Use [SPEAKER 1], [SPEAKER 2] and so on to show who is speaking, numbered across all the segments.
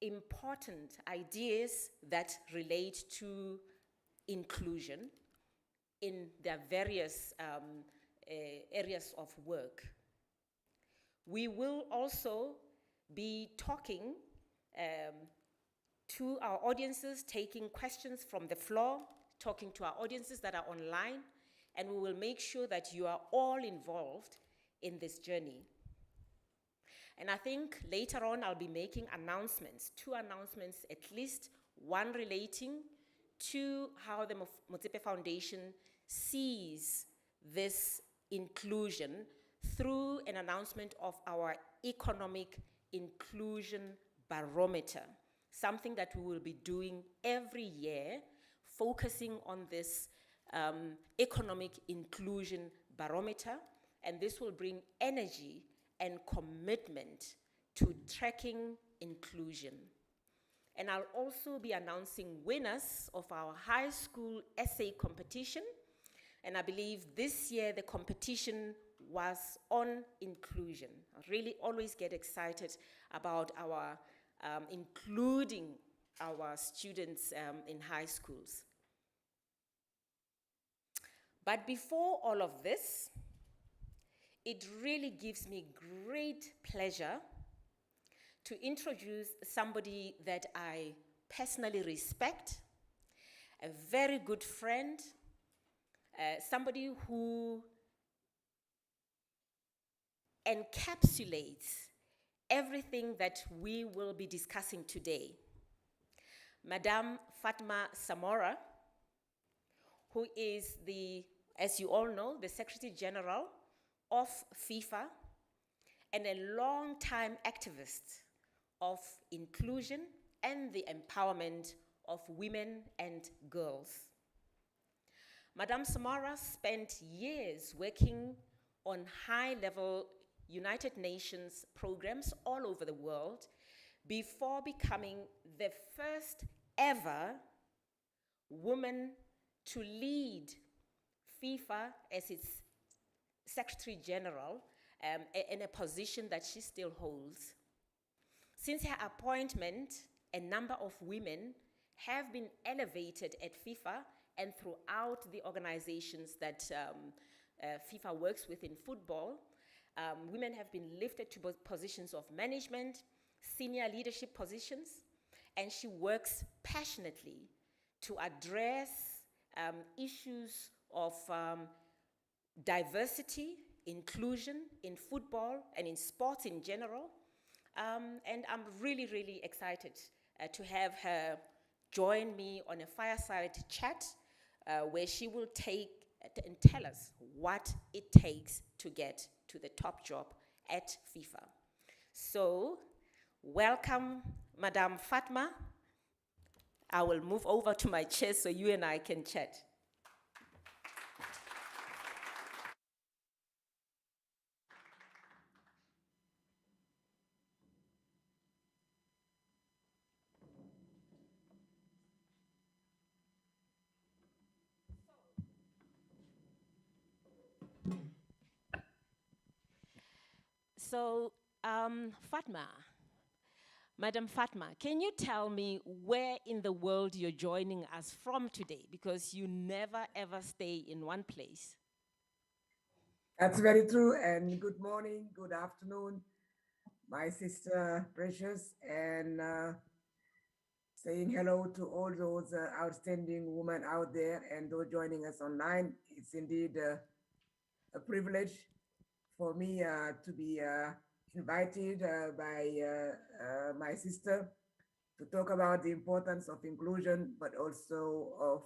[SPEAKER 1] important ideas that relate to inclusion in their various areas of work. We will also be talking to our audiences, taking questions from the floor, talking to our audiences that are online, and we will make sure that you are all involved in this journey. And I think later on I'll be making announcements, 2 announcements at least, one relating to how the Motsepe Foundation sees this inclusion through an announcement of our economic inclusion barometer, something that we will be doing every year, focusing on this economic inclusion barometer, and this will bring energy and commitment to tracking inclusion. And I'll also be announcing winners of our high school essay competition, and I believe this year the competition was on inclusion. I really always get excited about our including our students in high schools. But before all of this, it really gives me great pleasure to introduce somebody that I personally respect, a very good friend, somebody who encapsulates everything that we will be discussing today. Madame Fatma Samora, who is the, as you all know, the Secretary General of FIFA and a long-time activist of inclusion and the empowerment of women and girls. Madame Samora spent years working on high-level United Nations programs all over the world before becoming the first ever woman to lead FIFA as its Secretary General in a position that she still holds. Since her appointment, a number of women have been elevated at FIFA and throughout the organizations that FIFA works with in football. Women have been lifted to positions of management, senior leadership positions, and she works passionately to address issues of diversity, inclusion in football and in sports in general. And I'm really, really excited to have her join me on a fireside chat where she will take and tell us what it takes to get to the top job at FIFA. So, welcome, Madame Fatma. I will move over to my chair so you and I can chat. So, Fatma, Madam Fatma, can you tell me where in the world you're joining us from today? Because you never ever stay in one place.
[SPEAKER 2] That's very true. And good morning, good afternoon, my sister Precious, and saying hello to all those outstanding women out there and those joining us online. It's indeed a privilege for me to be invited by my sister to talk about the importance of inclusion, but also of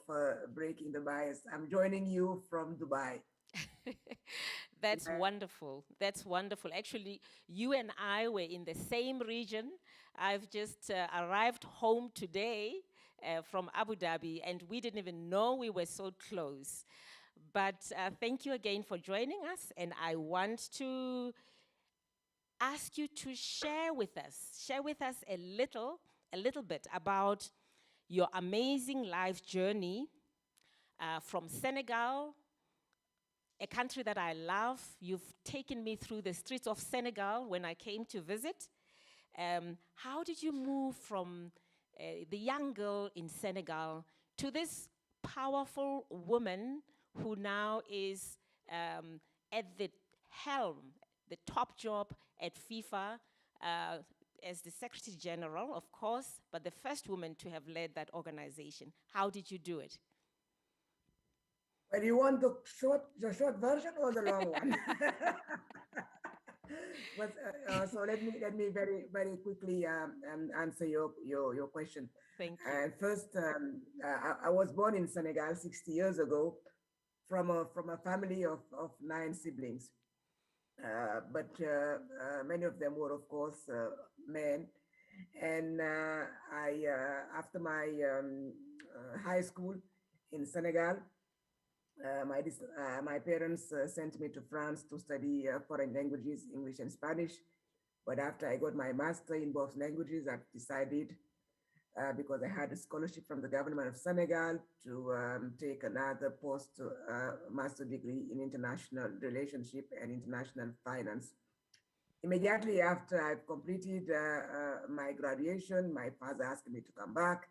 [SPEAKER 2] breaking the bias. I'm joining you from Dubai.
[SPEAKER 1] That's wonderful. That's wonderful. Actually, you and I were in the same region. I've just arrived home today from Abu Dhabi, and we didn't even know we were so close. But thank you again for joining us, and I want to ask you to share with us a little bit about your amazing life journey from Senegal, a country that I love. You've taken me through the streets of Senegal when I came to visit. How did you move from the young girl in Senegal to this powerful woman who now is at the helm, the top job at FIFA, as the Secretary General, of course, but the first woman to have led that organization? How did you do it?
[SPEAKER 2] Well, you want the short version or the long one? But, so let me very quickly answer your question.
[SPEAKER 1] Thank you.
[SPEAKER 2] And first, I was born in Senegal 60 years ago from a family of 9 siblings. But many of them were, of course, men. And after my high school in Senegal, my parents sent me to France to study foreign languages, English and Spanish. But after I got my master in both languages, I decided, because I had a scholarship from the government of Senegal, to take another post master degree in international relationship and international finance. Immediately after I've completed my graduation, my father asked me to come back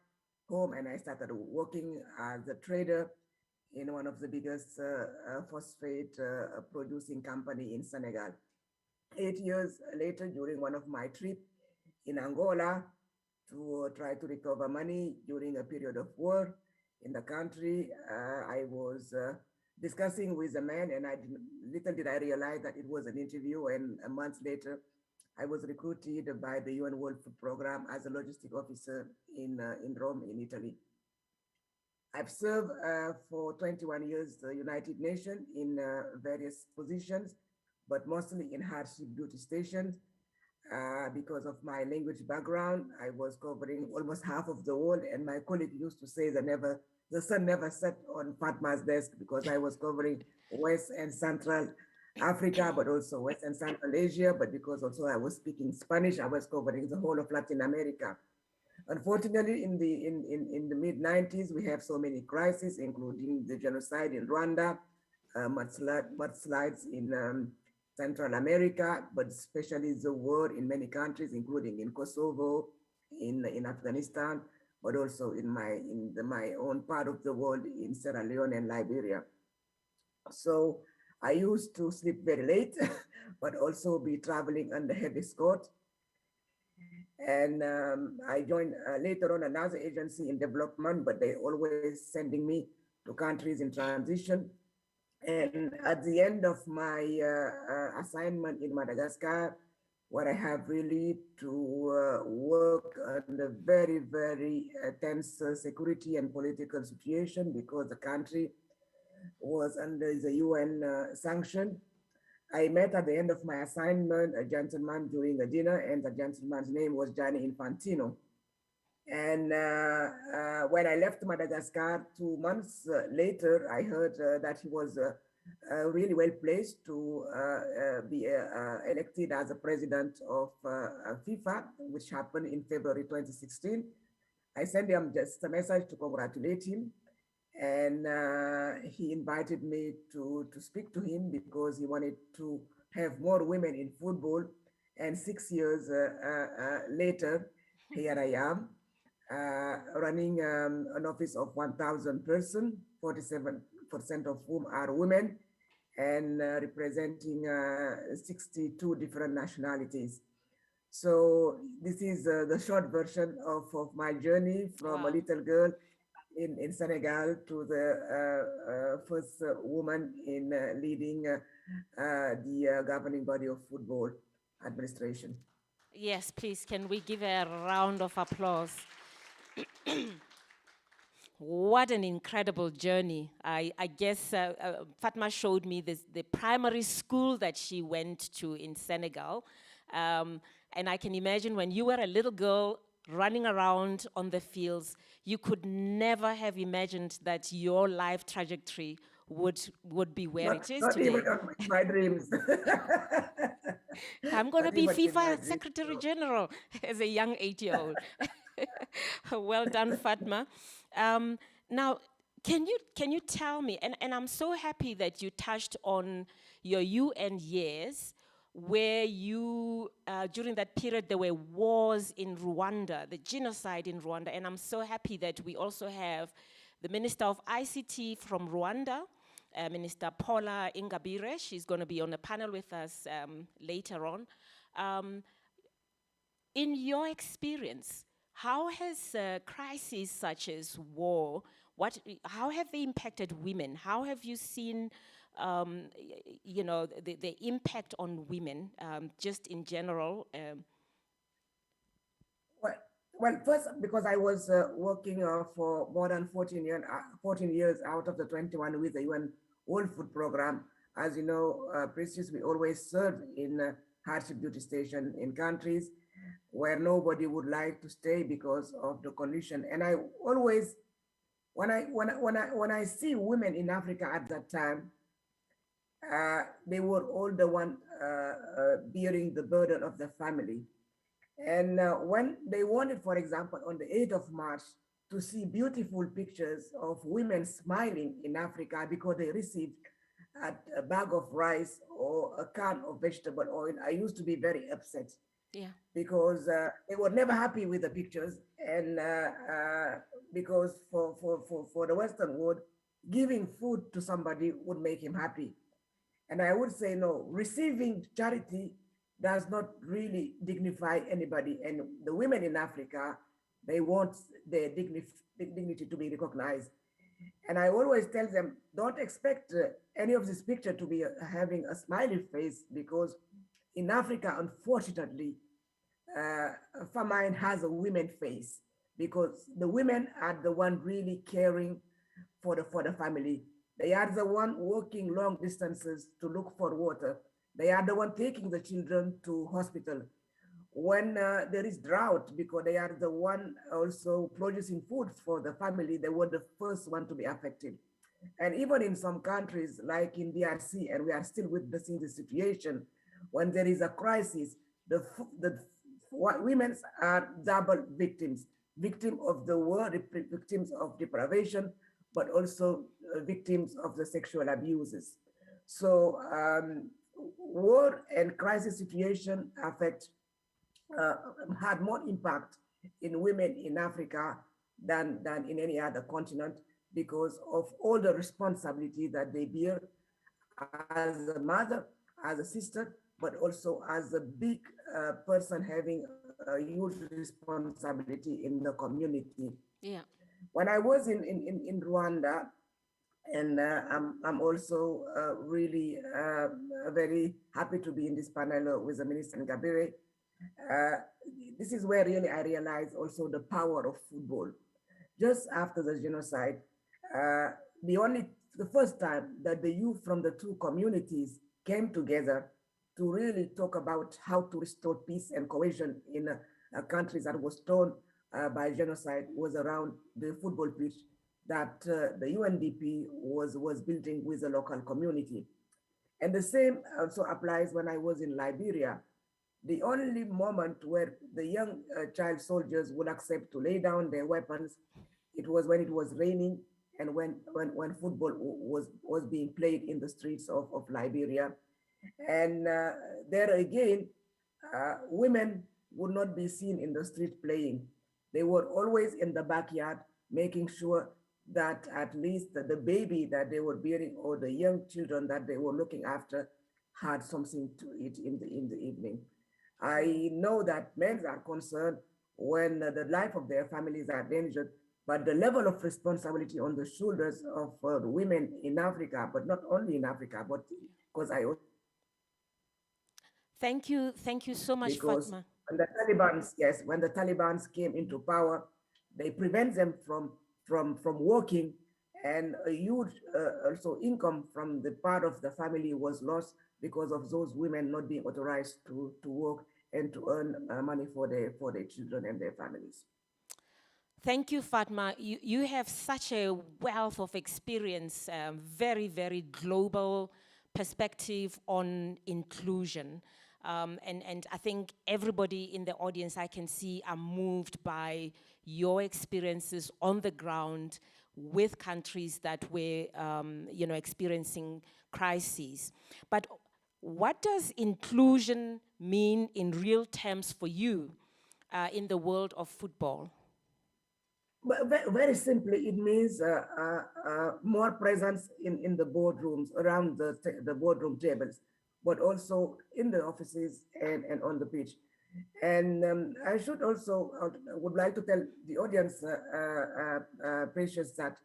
[SPEAKER 2] home, and I started working as a trader in one of the biggest phosphate producing company in Senegal. 8 years later, during one of my trip in Angola to try to recover money during a period of war in the country, I was discussing with a man, and little did I realize that it was an interview. And a month later, I was recruited by the UN World Food Program as a logistic officer in Rome, in Italy. I've served for 21 years the United Nations in various positions, but mostly in hardship duty stations. Because of my language background, I was covering almost half of the world, and my colleague used to say that the sun never set on Fatma's desk, because I was covering West and Central Africa, but also West and Central Asia. But because also I was speaking Spanish, I was covering the whole of Latin America. Unfortunately, in the mid-90s, we have so many crises, including the genocide in Rwanda, mudslides in Central America, but especially the war in many countries, including in Kosovo, in Afghanistan, but also in my own part of the world, in Sierra Leone and Liberia. So I used to sleep very late, but also be traveling under heavy escort. And I joined later on another agency in development, but they always sending me to countries in transition. And at the end of my assignment in Madagascar, where I have really to work under very tense security and political situation, because the country was under the UN sanction, I met at the end of my assignment a gentleman during a dinner, and the gentleman's name was Gianni Infantino. And when I left Madagascar 2 months later, I heard that he was really well placed to be elected as a president of FIFA, which happened in February 2016. I sent him just a message to congratulate him. And he invited me to speak to him, because he wanted to have more women in football. And 6 years later, here I am, running an office of 1,000 persons, 47% of whom are women, and representing 62 different nationalities. So this is the short version of my journey from a little girl in Senegal to the first woman in leading the governing body of football administration.
[SPEAKER 1] Yes, please, can we give a round of applause? What an incredible journey. I guess Fatma showed me the primary school that she went to in Senegal. And I can imagine when you were a little girl running around on the fields, you could never have imagined that your life trajectory would be where it is today.
[SPEAKER 2] Not even in my dreams.
[SPEAKER 1] I'm going to be FIFA Secretary General as a young 8-year-old. Well done, Fatma. Now, can you tell me, and I'm so happy that you touched on your UN years, where during that period, there were wars in Rwanda, the genocide in Rwanda, and I'm so happy that we also have the Minister of ICT from Rwanda, Minister Paula Ingabire. She's going to be on a panel with us later on. In your experience, how has crises such as war, how have they impacted women? How have you seen, the impact on women, just in general?
[SPEAKER 2] Well, first, because I was working for more than 14 years out of the 21 with the UN World Food Program. As you know, Precious, we always serve in hardship duty station in countries where nobody would like to stay because of the condition. And I always, when I see women in Africa at that time, they were all the one bearing the burden of the family. And when they wanted, for example, on the 8th of March, to see beautiful pictures of women smiling in Africa because they received a bag of rice or a can of vegetable oil, I used to be very upset.
[SPEAKER 1] Yeah.
[SPEAKER 2] Because they were never happy with the pictures. And because for the Western world, giving food to somebody would make him happy. And I would say, no, receiving charity does not really dignify anybody. And the women in Africa, they want their dignity to be recognized. And I always tell them, don't expect any of this picture to be having a smiley face, because in Africa, unfortunately, famine has a women face, because the women are the one really caring for the family. They are the one walking long distances to look for water. They are the one taking the children to hospital when there is drought, because they are the one also producing food for the family. They were the first one to be affected. And even in some countries like in DRC, and we are still witnessing the situation, when there is a crisis, the women are double victims, victim of the war, victims of deprivation, but also victims of the sexual abuses. So war and crisis situation had more impact in women in Africa than in any other continent, because of all the responsibility that they bear as a mother, as a sister, but also as a big person having a huge responsibility in the community.
[SPEAKER 1] Yeah.
[SPEAKER 2] When I was in Rwanda, and I'm also really very happy to be in this panel with the Minister Ngabire. This is where really I realized also the power of football. Just after the genocide, the first time that the youth from the two communities came together to really talk about how to restore peace and cohesion in countries that was torn by genocide was around the football pitch that the UNDP was building with the local community. And the same also applies when I was in Liberia. The only moment where the young child soldiers would accept to lay down their weapons, it was when it was raining and when football was being played in the streets of Liberia. And there again, women would not be seen in the street playing. They were always in the backyard, making sure that at least the baby that they were bearing or the young children that they were looking after had something to eat in the evening. I know that men are concerned when the life of their families are endangered, but the level of responsibility on the shoulders of women in Africa, but not only in Africa, but because I also.
[SPEAKER 1] Thank you so much,
[SPEAKER 2] because
[SPEAKER 1] Fatma.
[SPEAKER 2] When the Taliban came into power, they prevent them from working, and a huge also income from the part of the family was lost because of those women not being authorized to work and to earn money for their children and their families.
[SPEAKER 1] Thank you, Fatma. You have such a wealth of experience, very, very global perspective on inclusion. And I think everybody in the audience I can see are moved by your experiences on the ground with countries that were, experiencing crises. But What does inclusion mean in real terms for you in the world of football?
[SPEAKER 2] Very simply, it means more presence in the boardrooms, around the boardroom tables, but also in the offices and on the pitch. And I should also would like to tell the audience, Precious, that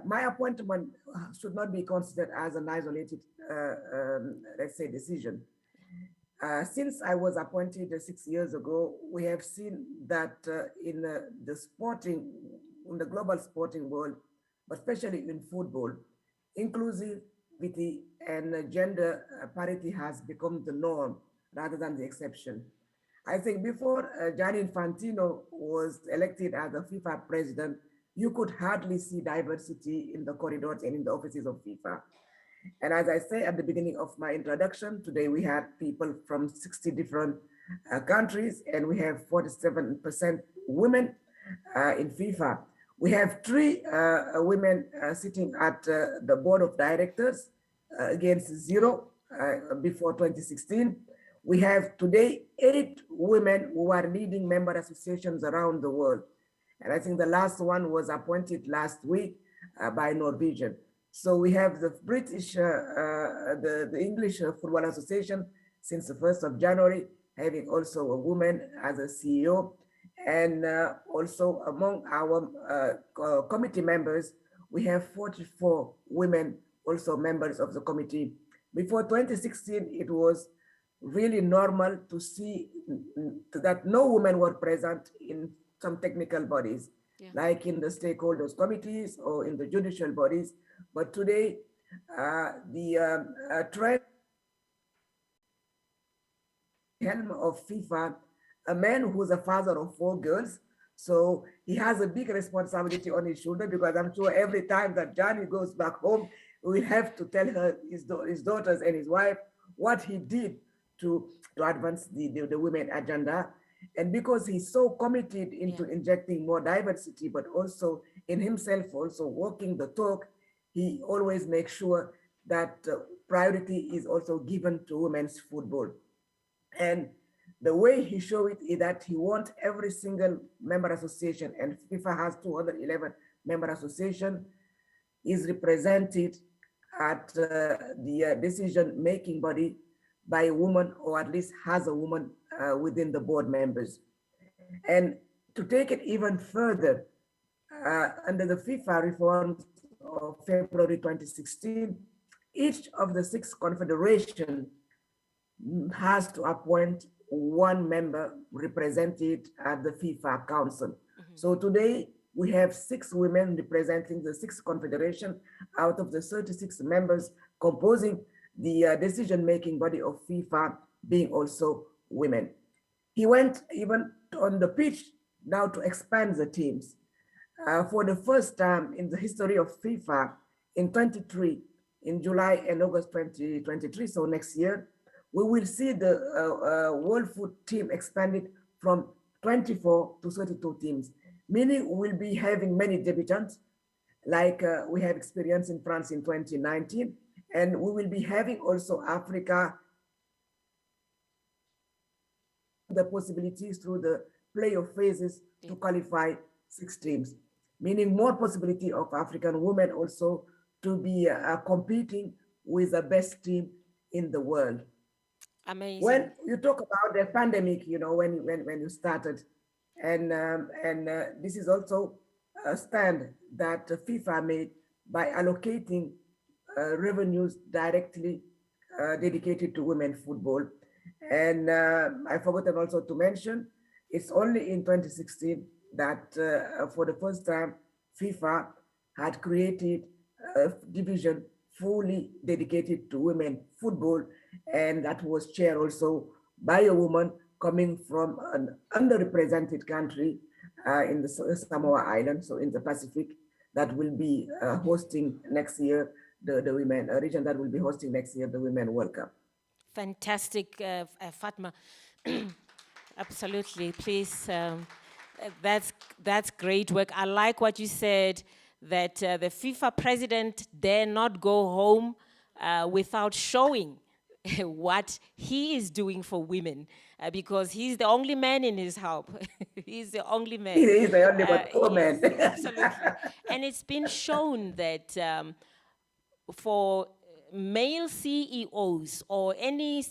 [SPEAKER 2] my appointment should not be considered as an isolated, let's say, decision. Since I was appointed 6 years ago, we have seen that in the global sporting world, but especially in football, inclusivity and gender parity has become the norm rather than the exception. I think before Gianni Infantino was elected as the FIFA president, you could hardly see diversity in the corridors and in the offices of FIFA. And as I say at the beginning of my introduction, today we had people from 60 different countries, and we have 47% women in FIFA. We have three women sitting at the board of directors against zero before 2016. We have today 8 women who are leading member associations around the world. And I think the last one was appointed last week by Norwegian. So we have the British, the English Football Association since the 1st of January, having also a woman as a CEO. And also among our committee members, we have 44 women also members of the committee. Before 2016, it was really normal to see that no women were present in some technical bodies, like in the stakeholders committees or in the judicial bodies. But today, the trend helm of FIFA, a man who's a father of 4 girls. So he has a big responsibility on his shoulder, because I'm sure every time that Johnny goes back home, we have to tell her, his daughters and his wife, what he did to advance the women agenda. And because he's so committed into injecting more diversity, but also in himself also walking the talk, he always makes sure that priority is also given to women's football. And the way he showed it is that he wants every single member association, and FIFA has 211 member association, is represented at the decision-making body by a woman, or at least has a woman within the board members. And to take it even further, under the FIFA reforms of February 2016, each of the 6 confederations has to appoint 1 member represented at the FIFA Council. So today we have 6 women representing the 6 confederations out of the 36 members composing the decision-making body of FIFA, being also women. He went even on the pitch now to expand the teams. For the first time in the history of FIFA, in 23, in July and August 2023, so next year, we will see the World Foot team expanded from 24 to 32 teams, meaning we'll be having many debutants, like we have experienced in France in 2019, and we will be having also Africa, the possibilities through the playoff phases to qualify 6 teams, meaning more possibility of African women also to be competing with the best team in the world.
[SPEAKER 1] Amazing.
[SPEAKER 2] When you talk about the pandemic, you know, when you started, and this is also a stand that FIFA made by allocating revenues directly dedicated to women football. And I forgot also to mention, it's only in 2016 that for the first time, FIFA had created a division fully dedicated to women football, and that was chaired also by a woman coming from an underrepresented country in the Samoa Island, so in the Pacific, that will be hosting next year the women, a region that will be hosting next year the Women World Cup.
[SPEAKER 1] Fantastic, Fatma. Absolutely, please. That's great work. I like what you said, that the FIFA president dare not go home without showing what he is doing for women, because he's the only man in his house. He's the only man.
[SPEAKER 2] He is the only one poor
[SPEAKER 1] Yes,
[SPEAKER 2] man.
[SPEAKER 1] absolutely. And it's been shown that for male CEOs or any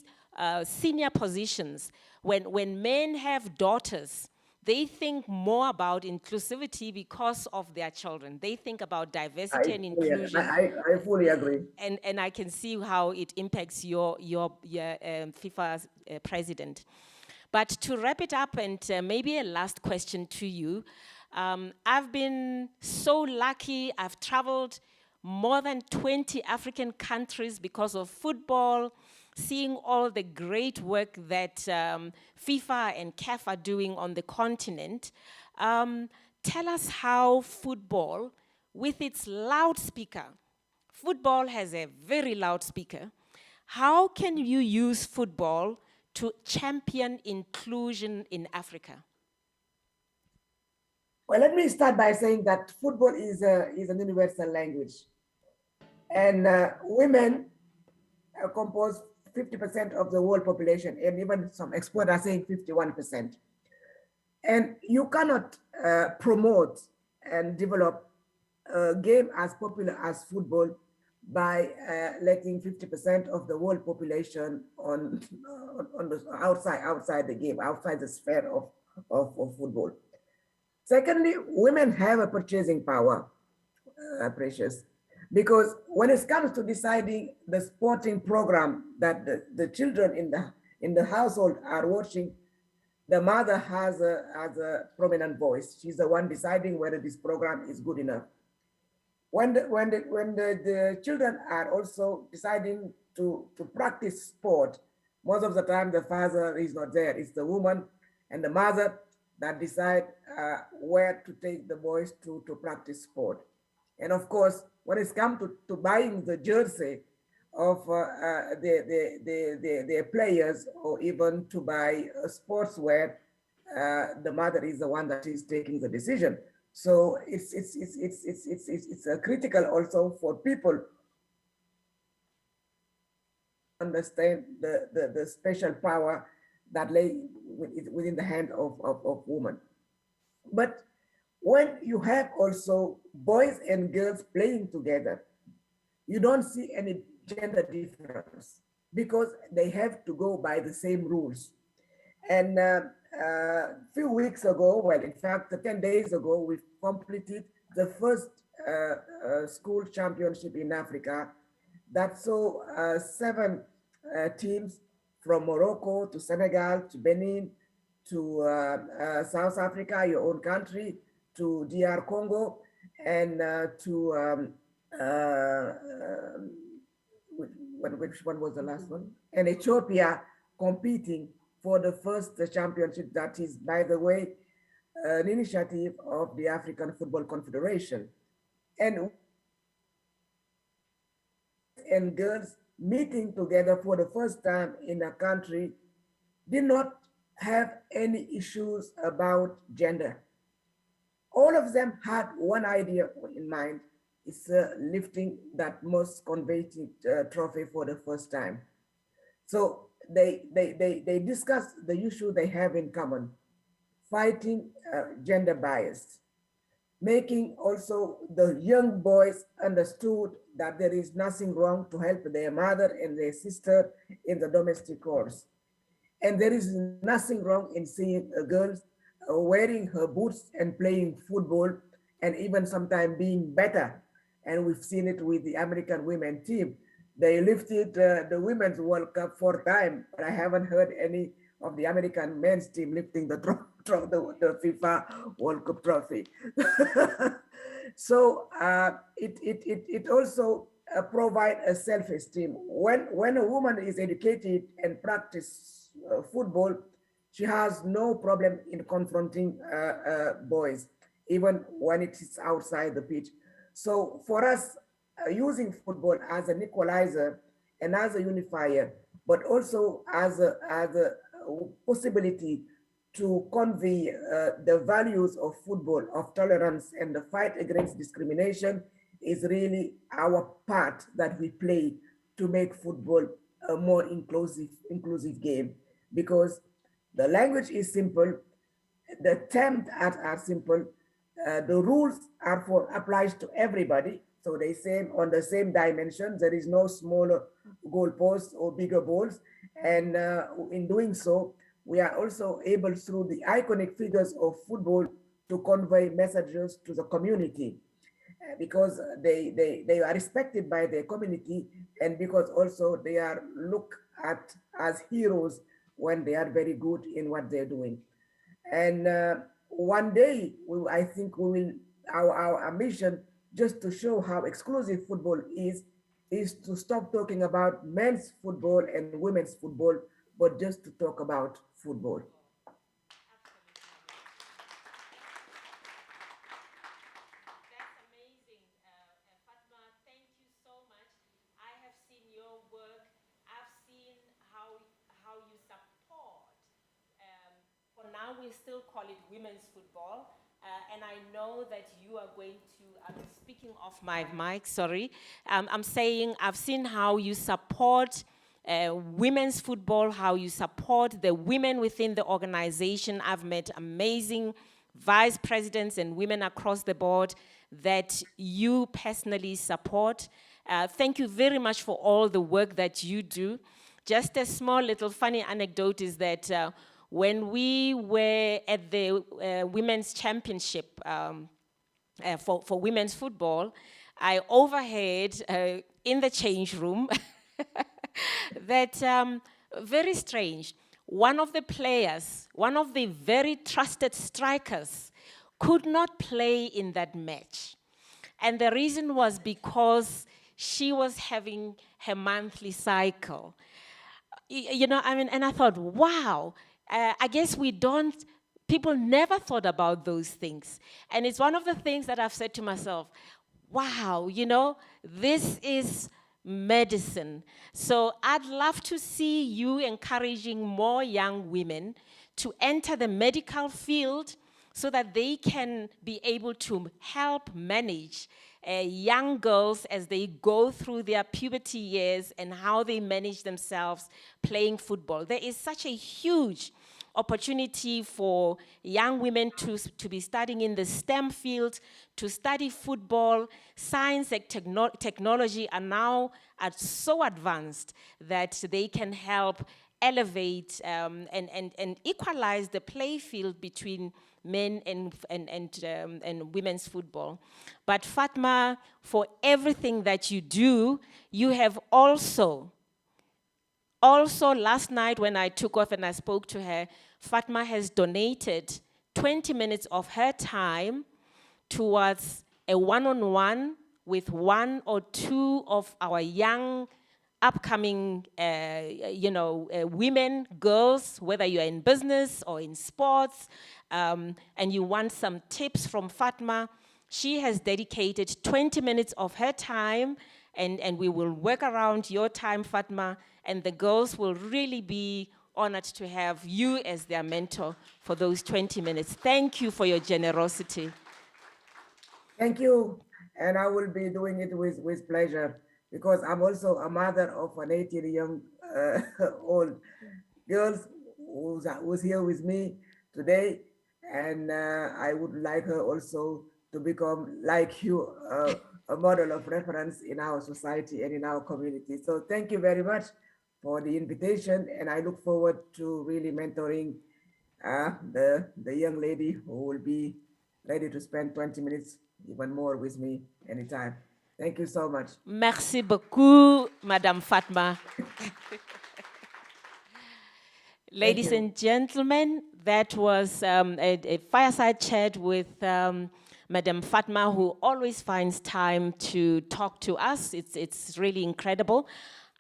[SPEAKER 1] senior positions, when men have daughters, they think more about inclusivity because of their children. They think about diversity and inclusion.
[SPEAKER 2] I fully agree.
[SPEAKER 1] And I can see how it impacts your FIFA president. But to wrap it up, and maybe a last question to you, I've been so lucky. I've traveled more than 20 African countries because of football, seeing all the great work that FIFA and CAF are doing on the continent. Tell us how football, with its loudspeaker, football has a very loud speaker. How can you use football to champion inclusion in Africa?
[SPEAKER 2] Well, let me start by saying that football is an universal language. And women compose 50% of the world population, and even some experts are saying 51%. And you cannot promote and develop a game as popular as football by letting 50% of the world population on the outside the game, outside the sphere of football. Secondly, women have a purchasing power, Precious, because when it comes to deciding the sporting program that the children in the household are watching, the mother has a prominent voice. She's the one deciding whether this program is good enough. When the children are also deciding to practice sport, most of the time the father is not there. It's the woman and the mother that decide where to take the boys to practice sport. And of course, when it's come to buying the jersey of the players, or even to buy sportswear, the mother is the one that is taking the decision. So it's critical also for people to understand the special power that lay within the hand of women. But when you have also boys and girls playing together, you don't see any gender difference because they have to go by the same rules. And a few weeks ago, well, in fact, 10 days ago, we completed the first school championship in Africa that saw 7 teams from Morocco to Senegal to Benin to South Africa, your own country, to DR Congo, and to which one was the last one? And Ethiopia competing for the first championship that is, by the way, an initiative of the African Football Confederation. And girls meeting together for the first time in a country did not have any issues about gender. All of them had one idea in mind. It's lifting that most coveted trophy for the first time. So they discuss the issue they have in common, fighting gender bias, making also the young boys understood that there is nothing wrong to help their mother and their sister in the domestic chores. And there is nothing wrong in seeing a girl wearing her boots and playing football, and even sometimes being better. And we've seen it with the American women team. They lifted the Women's World Cup 4 times, but I haven't heard any of the American men's team lifting the FIFA World Cup trophy. So it also provides a self-esteem. When a woman is educated and practice football, she has no problem in confronting boys, even when it is outside the pitch. So for us, using football as an equalizer and as a unifier, but also as a possibility to convey the values of football, of tolerance and the fight against discrimination, is really our part that we play to make football a more inclusive game, because the language is simple, the attempt are simple, the rules are for applies to everybody, so they same on the same dimension. There is no smaller goalposts or bigger balls, and in doing so, we are also able through the iconic figures of football to convey messages to the community, because they are respected by their community, and because also they are looked at as heroes when they are very good in what they're doing. And one day, I think we will, our ambition, just to show how exclusive football is to stop talking about men's football and women's football, but just to talk about football.
[SPEAKER 1] That's amazing, Fatma. Thank you so much. I have seen your work. I've seen how you support. Um, for now, we still call it women's football. And I know that you are going to, I'm speaking off my mic, sorry. I'm saying I've seen how you support women's football, how you support the women within the organization. I've met amazing vice presidents and women across the board that you personally support. Thank you very much for all the work that you do. Just a small little funny anecdote is that when we were at the Women's Championship for women's football, I overheard in the change room that, very strange, one of the players, one of the very trusted strikers, could not play in that match. And the reason was because she was having her monthly cycle. You know, I mean, and I thought, wow, I guess people never thought about those things. And it's one of the things that I've said to myself, wow, you know, this is medicine. So I'd love to see you encouraging more young women to enter the medical field so that they can be able to help manage young girls as they go through their puberty years and how they manage themselves playing football. There is such a huge opportunity for young women to be studying in the STEM field, to study football. Science and technology are now so advanced that they can help elevate and equalize the play field between men and women's football. But Fatma, for everything that you do, you have also last night when I took off and I spoke to her, Fatma has donated 20 minutes of her time towards a one-on-one with one or two of our young upcoming women, girls, whether you're in business or in sports, and you want some tips from Fatma. She has dedicated 20 minutes of her time, and we will work around your time, Fatma, and the girls will really be honored to have you as their mentor for those 20 minutes. Thank you for your generosity.
[SPEAKER 2] Thank you. And I will be doing it with pleasure, because I'm also a mother of an 18 young old girls who's here with me today. And I would like her also to become, like you, a model of reference in our society and in our community. So thank you very much for the invitation. And I look forward to really mentoring the young lady who will be ready to spend 20 minutes even more with me anytime. Thank you so much.
[SPEAKER 1] Merci beaucoup, Madame Fatma. Ladies and gentlemen, that was a fireside chat with Madame Fatma, who always finds time to talk to us. It's really incredible.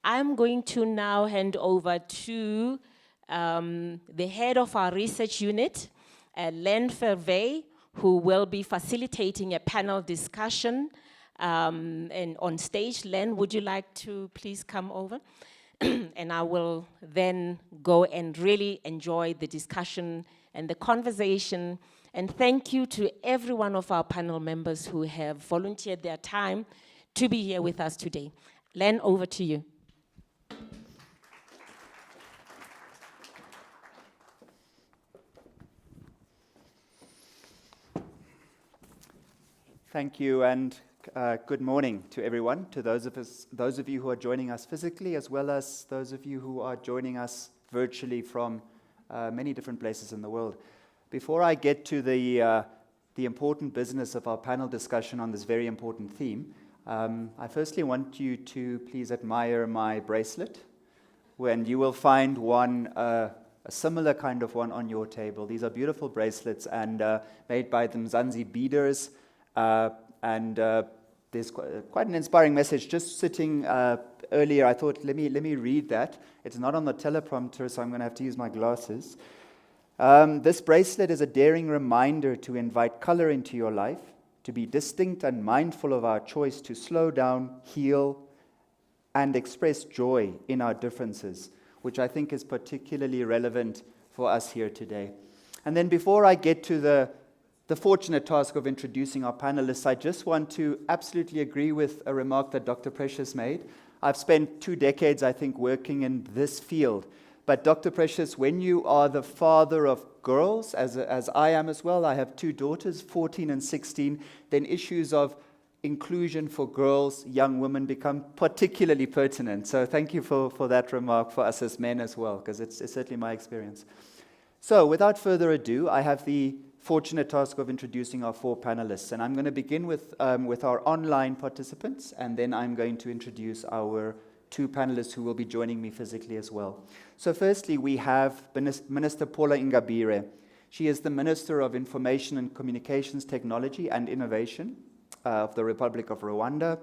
[SPEAKER 1] I'm going to now hand over to the head of our research unit, Len Fervey, who will be facilitating a panel discussion. And on stage, Len, would you like to please come over? And I will then go and really enjoy the discussion and the conversation. And thank you to every one of our panel members who have volunteered their time to be here with us today. Len, over to you.
[SPEAKER 3] Thank you, and good morning to everyone, to those of you who are joining us physically, as well as those of you who are joining us virtually from many different places in the world. Before I get to the important business of our panel discussion on this very important theme, I firstly want you to please admire my bracelet, when you will find one, a similar kind of one on your table. These are beautiful bracelets and made by the Mzansi beaders. And there's quite an inspiring message. Just sitting earlier, I thought, let me read that. It's not on the teleprompter, so I'm going to have to use my glasses. This bracelet is a daring reminder to invite color into your life, to be distinct and mindful of our choice to slow down, heal, and express joy in our differences, which I think is particularly relevant for us here today. And then before I get to the fortunate task of introducing our panelists, I just want to absolutely agree with a remark that Dr. Precious made. I've spent 2 decades, I think, working in this field. But Dr. Precious, when you are the father of girls, as I am as well, I have 2 daughters, 14 and 16, then issues of inclusion for girls, young women, become particularly pertinent. So thank you for that remark for us as men as well, because it's certainly my experience. So without further ado, I have the fortunate task of introducing our 4 panelists. And I'm going to begin with our online participants, and then I'm going to introduce our 2 panelists who will be joining me physically as well. So firstly, we have Minister Paula Ingabire. She is the Minister of Information and Communications Technology and Innovation of the Republic of Rwanda.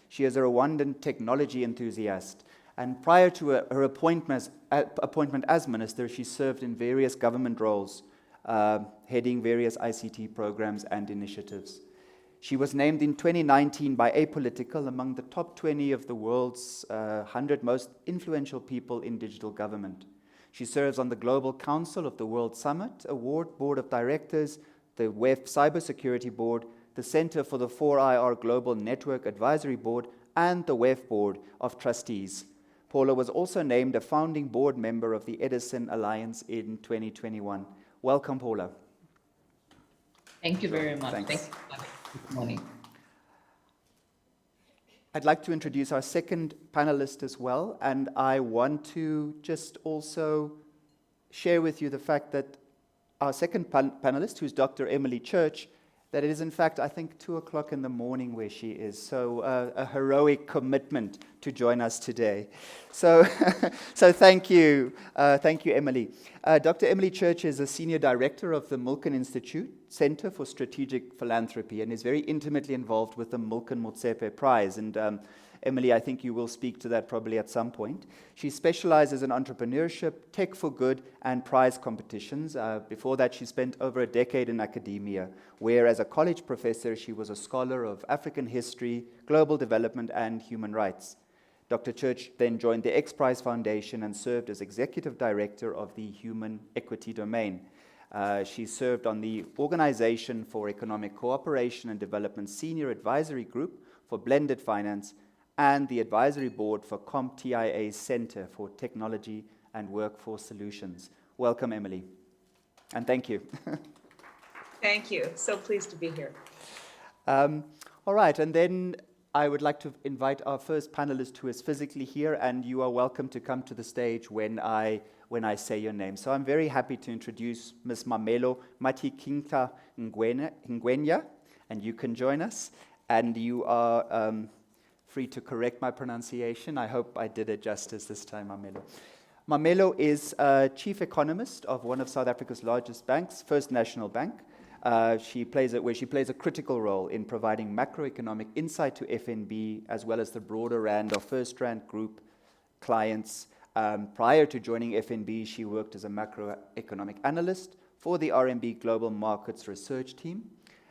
[SPEAKER 3] She is a Rwandan technology enthusiast. And prior to her appointment as minister, she served in various government roles, heading various ICT programs and initiatives. She was named in 2019 by Apolitical among the top 20 of the world's 100 most influential people in digital government. She serves on the Global Council of the World Summit Award Board of Directors, the WEF Cybersecurity Board, the Center for the 4IR Global Network Advisory Board, and the WEF Board of Trustees. Paula was also named a founding board member of the Edison Alliance in 2021. Welcome, Paula.
[SPEAKER 4] Thank you very much.
[SPEAKER 3] Thanks.
[SPEAKER 4] Thank you. Good morning.
[SPEAKER 3] I'd like to introduce our second panelist as well, and I want to just also share with you the fact that our second panelist, who's Dr. Emily Church, that it is in fact, I think, 2 o'clock in the morning where she is. So a heroic commitment to join us today. So, thank you, Emily. Dr. Emily Church is a senior director of the Milken Institute Center for Strategic Philanthropy and is very intimately involved with the Milken Motsepe Prize. And Emily, I think you will speak to that probably at some point. She specializes in entrepreneurship, tech for good, and prize competitions. Before that, she spent over a decade in academia, where as a college professor, she was a scholar of African history, global development, and human rights. Dr. Church then joined the X Prize Foundation and served as executive director of the Human Equity Domain. She served on the Organization for Economic Cooperation and Development Senior Advisory Group for Blended Finance and the Advisory Board for CompTIA's Center for Technology and Workforce Solutions. Welcome, Emily. And thank you.
[SPEAKER 5] Thank you. So pleased to be here.
[SPEAKER 3] All right, and then I would like to invite our first panelist who is physically here, and you are welcome to come to the stage when I say your name. So I'm very happy to introduce Ms. Mamelo Matikinta Ngwenya, and you can join us. And you are free to correct my pronunciation. I hope I did it justice this time, Mamelo. Mamelo is chief economist of one of South Africa's largest banks, First National Bank. She plays a critical role in providing macroeconomic insight to FNB, as well as the broader Rand or First Rand Group clients. Prior to joining FNB, she worked as a macroeconomic analyst for the RMB Global Markets Research Team,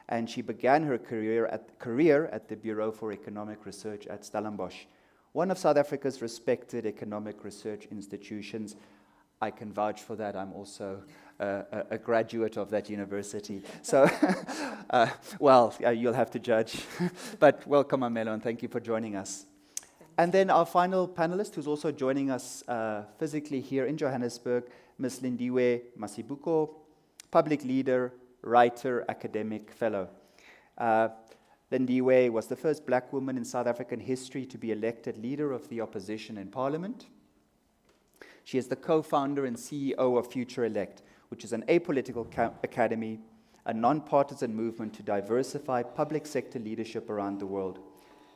[SPEAKER 3] and she began her career at the Bureau for Economic Research at Stellenbosch, one of South Africa's respected economic research institutions. I can vouch for that. I'm also a graduate of that university. So, you'll have to judge. But welcome, Mamelo, and thank you for joining us. And then our final panelist, who's also joining us physically here in Johannesburg, Ms. Lindiwe Masibuko, public leader, writer, academic fellow. Lindiwe was the first black woman in South African history to be elected leader of the opposition in parliament. She is the co-founder and CEO of Future Elect, which is an apolitical academy, a non-partisan movement to diversify public sector leadership around the world.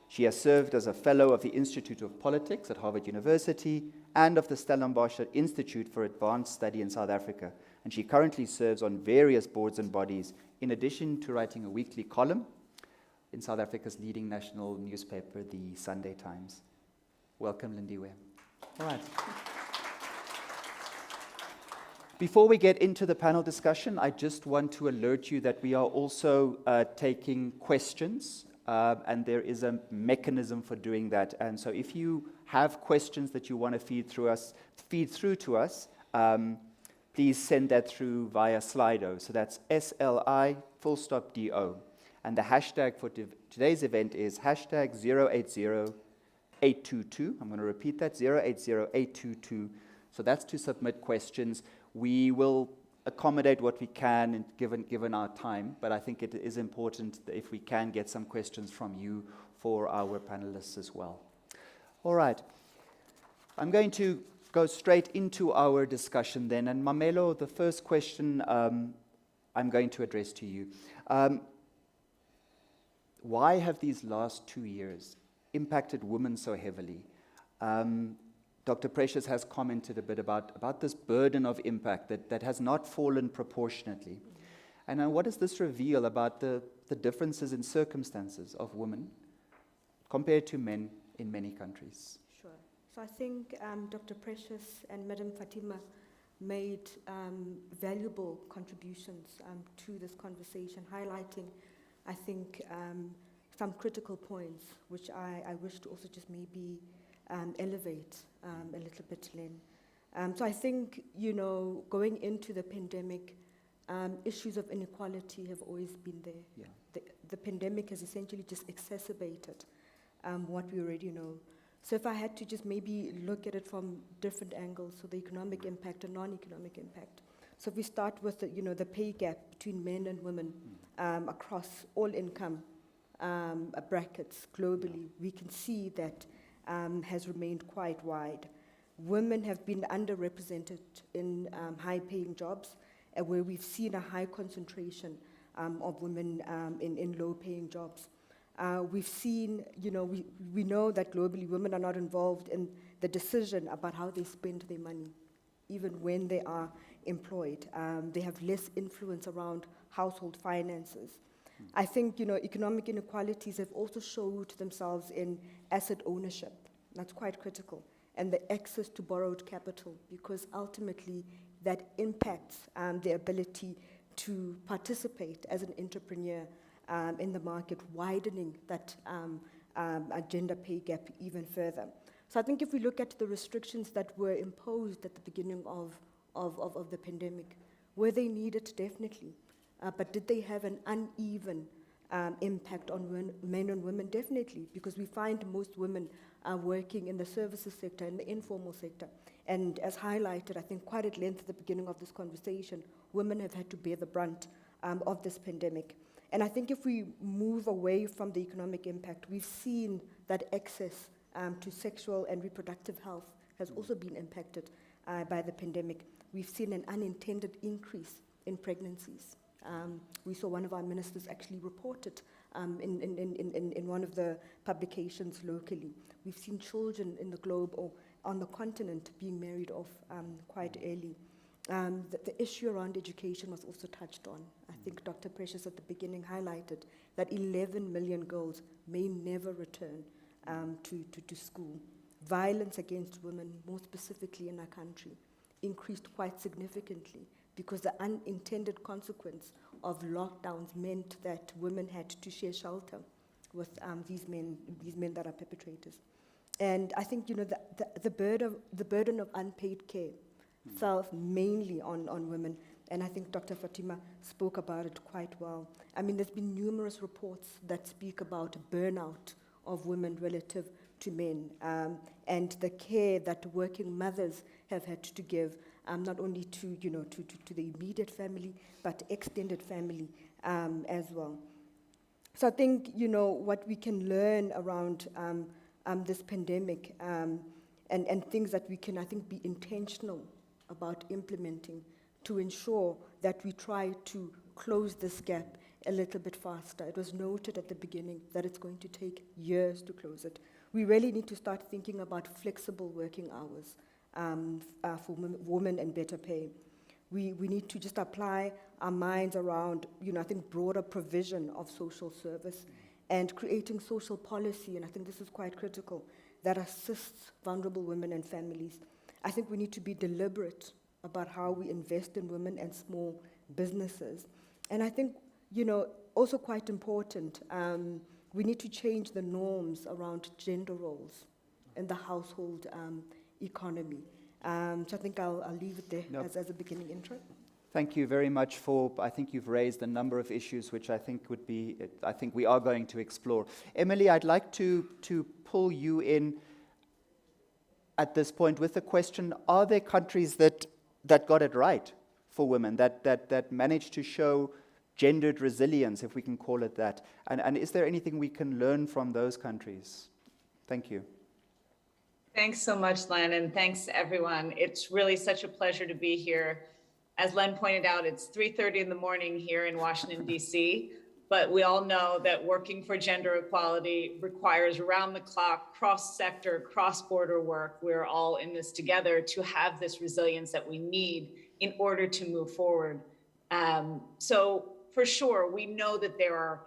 [SPEAKER 3] She has served as a fellow of the Institute of Politics at Harvard University and of the Stellenbosch Institute for Advanced Study in South Africa, and she currently serves on various boards and bodies, in addition to writing a weekly column in South Africa's leading national newspaper, the Sunday Times. Welcome, Lindiwe. All right. Before we get into the panel discussion, I just want to alert you that we are also taking questions, and there is a mechanism for doing that. And so if you have questions that you want to feed through to us, please send that through via Slido. So that's SLI_DO. And the hashtag for today's event is hashtag 080822. I'm going to repeat that, 080822. So that's to submit questions. We will accommodate what we can given our time, but I think it is important that if we can get some questions from you for our panelists as well. All right. I'm going to go straight into our discussion then. And Mamelo, the first question I'm going to address to you. Why have these last 2 years impacted women so heavily? Dr. Precious has commented a bit about this burden of impact that has not fallen proportionately. And what does this reveal about the differences in circumstances of women compared to men in many countries?
[SPEAKER 6] Sure. So I think Dr. Precious and Madam Fatima made valuable contributions to this conversation, highlighting, I think, some critical points, which I wish to also just maybe elevate a little bit, Lynn. So I think, going into the pandemic, issues of inequality have always been there.
[SPEAKER 3] Yeah.
[SPEAKER 6] The pandemic has essentially just exacerbated what we already know. So if I had to just maybe look at it from different angles, so the economic impact and non-economic impact. So if we start with the pay gap between men and women across all income brackets globally, we can see that has remained quite wide. Women have been underrepresented in high-paying jobs, where we've seen a high concentration of women in low-paying jobs. We've seen, we know that globally women are not involved in the decision about how they spend their money, even when they are employed. They have less influence around household finances. I think, economic inequalities have also showed themselves in asset ownership. That's quite critical. And the access to borrowed capital, because ultimately that impacts their ability to participate as an entrepreneur in the market, widening that gender pay gap even further. So I think if we look at the restrictions that were imposed at the beginning of the pandemic, were they needed? Definitely. But did they have an uneven impact on men and women? Definitely, because we find most women are working in the services sector, in the informal sector. And as highlighted, I think quite at length at the beginning of this conversation, women have had to bear the brunt of this pandemic. And I think if we move away from the economic impact, we've seen that access to sexual and reproductive health has also been impacted by the pandemic. We've seen an unintended increase in pregnancies. We saw one of our ministers actually report it in one of the publications locally. We've seen children in the globe or on the continent being married off quite early. The issue around education was also touched on. I think Dr. Precious at the beginning highlighted that 11 million girls may never return to school. Violence against women, more specifically in our country, increased quite significantly because the unintended consequence of lockdowns meant that women had to share shelter with these men that are perpetrators. And I think the burden of unpaid care fell mainly on women, and I think Dr. Fatima spoke about it quite well. I mean, there's been numerous reports that speak about burnout of women relative to men, and the care that working mothers have had to give, not only to the immediate family, but extended family as well. So I think, you know, what we can learn around this pandemic and things that we can, I think, be intentional about implementing to ensure that we try to close this gap a little bit faster. It was noted at the beginning that it's going to take years to close it. We really need to start thinking about flexible working hours for women and better pay. We need to just apply our minds around, you know, I think broader provision of social service and creating social policy, and I think this is quite critical, that assists vulnerable women and families. I think we need to be deliberate about how we invest in women and small businesses. And I think, you know, also quite important, we need to change the norms around gender roles in the household economy. So I think I'll leave it there as a beginning intro.
[SPEAKER 3] Thank you very much for, I think you've raised a number of issues which I think we are going to explore. Emily, I'd like to pull you in at this point with the question, are there countries that got it right for women, that managed to show gendered resilience, if we can call it that? And is there anything we can learn from those countries? Thank you.
[SPEAKER 5] Thanks so much, Len, and thanks everyone. It's really such a pleasure to be here. As Len pointed out, it's 3:30 in the morning here in Washington, D.C., but we all know that working for gender equality requires round-the-clock, cross-sector, cross-border work. We're all in this together to have this resilience that we need in order to move forward. So for sure, we know that there are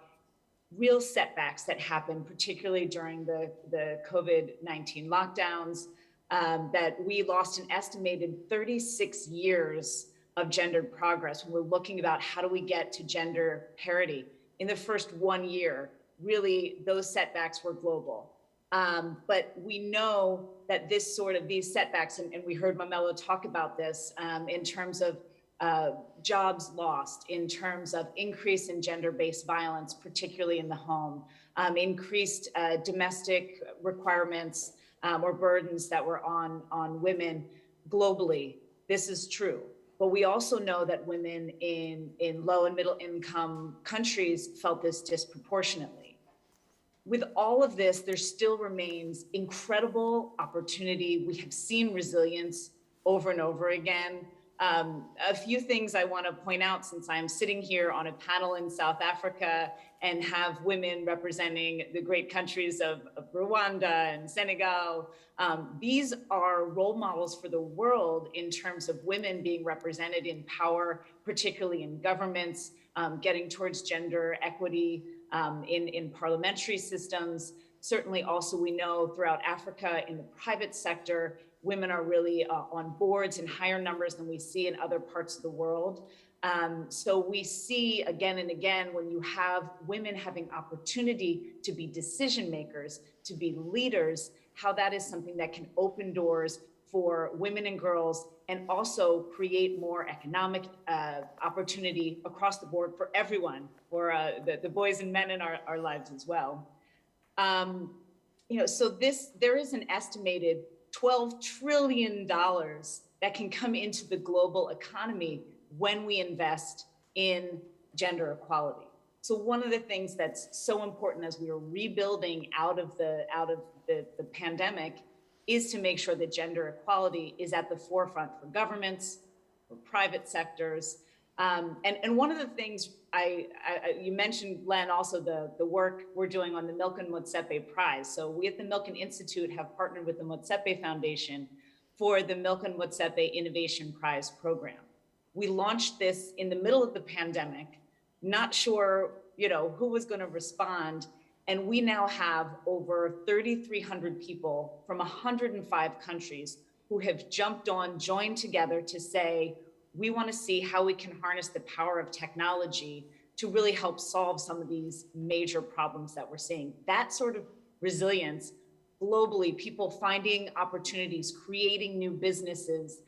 [SPEAKER 5] real setbacks that happen, particularly during the COVID-19 lockdowns, that we lost an estimated 36 years of gendered progress when we're looking about how do we get to gender parity. In the first 1 year, really those setbacks were global. But we know that these setbacks, and we heard Mamelo talk about this in terms of jobs lost, in terms of increase in gender-based violence, particularly in the home, increased domestic requirements or burdens that were on women globally. This is true. But we also know that women in low and middle income countries felt this disproportionately. With all of this, there still remains incredible opportunity. We have seen resilience over and over again. A few things I want to point out, since I'm sitting here on a panel in South Africa and have women representing the great countries of Rwanda and Senegal. These are role models for the world in terms of women being represented in power, particularly in governments, getting towards gender equity in parliamentary systems. Certainly also we know throughout Africa in the private sector, women are really on boards in higher numbers than we see in other parts of the world. So we see again and again, when you have women having opportunity to be decision makers, to be leaders, how that is something that can open doors for women and girls and also create more economic opportunity across the board for everyone, for the boys and men in our lives as well. So there is an estimated $12 trillion that can come into the global economy when we invest in gender equality. So one of the things that's so important as we are rebuilding out of the pandemic is to make sure that gender equality is at the forefront for governments, for private sectors. And one of the things you mentioned, Len, also the work we're doing on the Milk and Motsepe Prize. So we at the Milk and Institute have partnered with the Motsepe Foundation for the Milk and Motsepe Innovation Prize program. We launched this in the middle of the pandemic, not sure, who was going to respond. And we now have over 3,300 people from 105 countries who have jumped on, joined together to say, we want to see how we can harness the power of technology to really help solve some of these major problems that we're seeing. That sort of resilience globally, people finding opportunities, creating new businesses,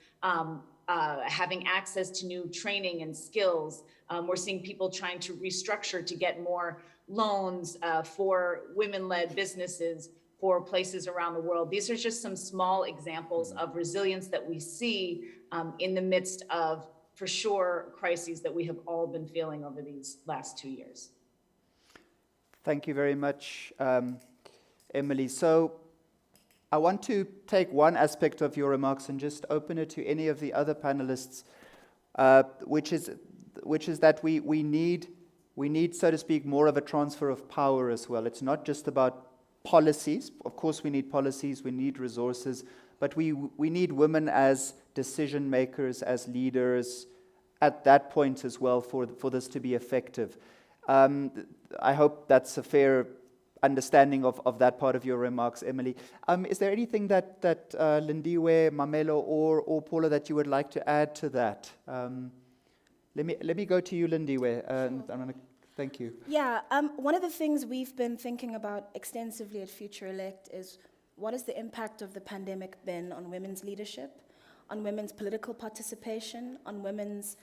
[SPEAKER 5] having access to new training and skills. We're seeing people trying to restructure to get more loans for women-led businesses for places around the world. These are just some small examples of resilience that we see in the midst of, for sure, crises that we have all been feeling over these last 2 years.
[SPEAKER 3] Thank you very much, Emily. So I want to take one aspect of your remarks and just open it to any of the other panelists, which is that we need, so to speak, more of a transfer of power as well. It's not just about policies. Of course, we need policies, we need resources, but we need women as decision makers, as leaders at that point as well for this to be effective. I hope that's a fair understanding of that part of your remarks, Emily. Is there anything that Lindiwe, Mamelo, or Paula that you would like to add to that? Let me go to you, Lindiwe. I'm gonna thank you.
[SPEAKER 7] Yeah, one of the things we've been thinking about extensively at Future Elect is what has the impact of the pandemic been on women's leadership, on women's political participation, on women's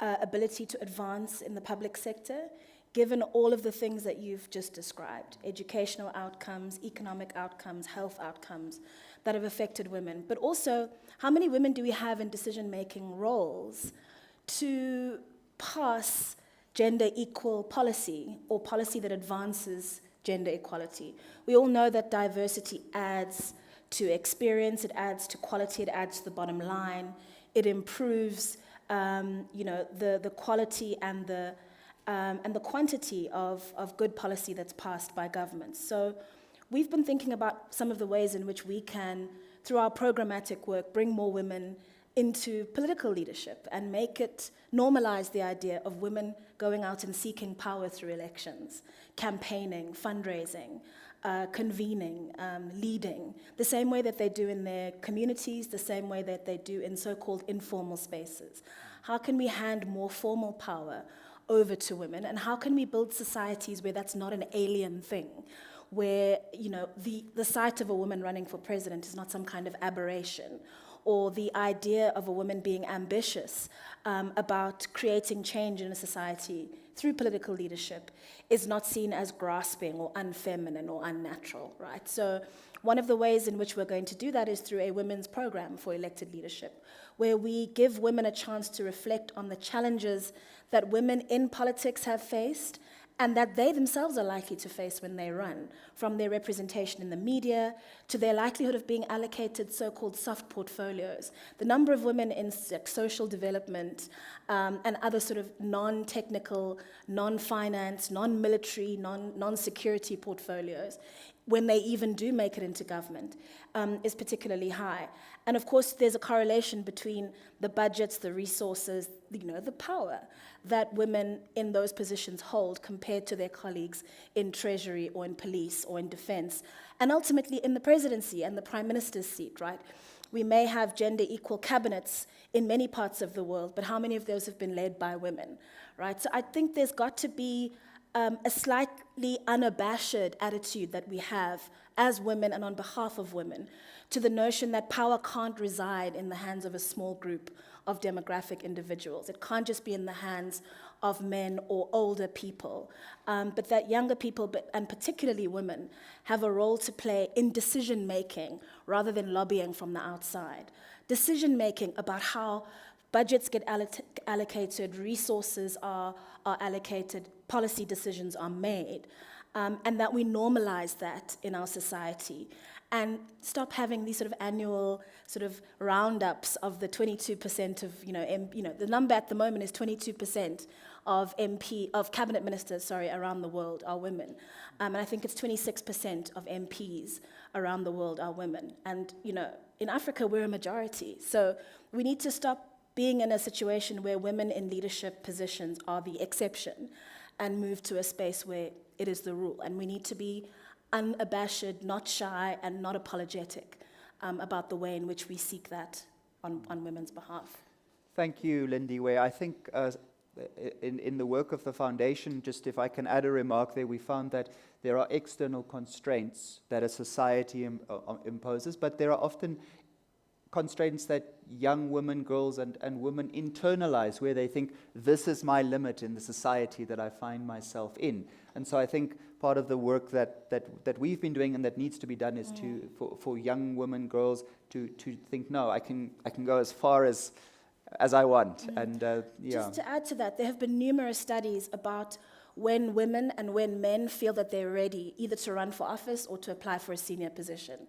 [SPEAKER 7] ability to advance in the public sector, given all of the things that you've just described, educational outcomes, economic outcomes, health outcomes that have affected women. But also, how many women do we have in decision-making roles to pass gender equal policy or policy that advances gender equality? We all know that diversity adds to experience, it adds to quality, it adds to the bottom line, it improves the quality and the quantity of good policy that's passed by governments. So we've been thinking about some of the ways in which we can, through our programmatic work, bring more women into political leadership and make it normalize the idea of women going out and seeking power through elections, campaigning, fundraising, convening, leading, the same way that they do in their communities, the same way that they do in so-called informal spaces. How can we hand more formal power over to women, and how can we build societies where that's not an alien thing, where the sight of a woman running for president is not some kind of aberration, or the idea of a woman being ambitious about creating change in a society through political leadership is not seen as grasping or unfeminine or unnatural, right? So one of the ways in which we're going to do that is through a women's program for elected leadership, where we give women a chance to reflect on the challenges that women in politics have faced and that they themselves are likely to face when they run, from their representation in the media to their likelihood of being allocated so-called soft portfolios. The number of women in social development and other sort of non-technical, non-finance, non-military, non-security portfolios, when they even do make it into government, is particularly high. And of course, there's a correlation between the budgets, the resources, the power that women in those positions hold compared to their colleagues in treasury or in police or in defense, and ultimately in the presidency and the prime minister's seat, right? We may have gender equal cabinets in many parts of the world, but how many of those have been led by women, right? So I think there's got to be a slightly unabashed attitude that we have as women and on behalf of women to the notion that power can't reside in the hands of a small group of demographic individuals. It can't just be in the hands of men or older people, but that younger people, and particularly women, have a role to play in decision-making rather than lobbying from the outside. Decision-making about how budgets get allocated, resources are allocated, policy decisions are made, and that we normalize that in our society and stop having these sort of annual sort of roundups of the 22% of, the number at the moment is 22% of cabinet ministers, around the world are women. And I think it's 26% of MPs around the world are women. And, in Africa, we're a majority. So we need to stop being in a situation where women in leadership positions are the exception and move to a space where it is the rule. And we need to be unabashed, not shy, and not apologetic about the way in which we seek that on women's behalf.
[SPEAKER 3] Thank you, Lindiwe. I think in the work of the foundation, just if I can add a remark there, we found that there are external constraints that a society imposes, but there are often constraints that young women, girls, and women internalize, where they think, this is my limit in the society that I find myself in. And so I think part of the work that we've been doing and that needs to be done is for young women, girls, to think, no, I can go as far as I want. And
[SPEAKER 7] Just to add to that, there have been numerous studies about when women and when men feel that they're ready either to run for office or to apply for a senior position.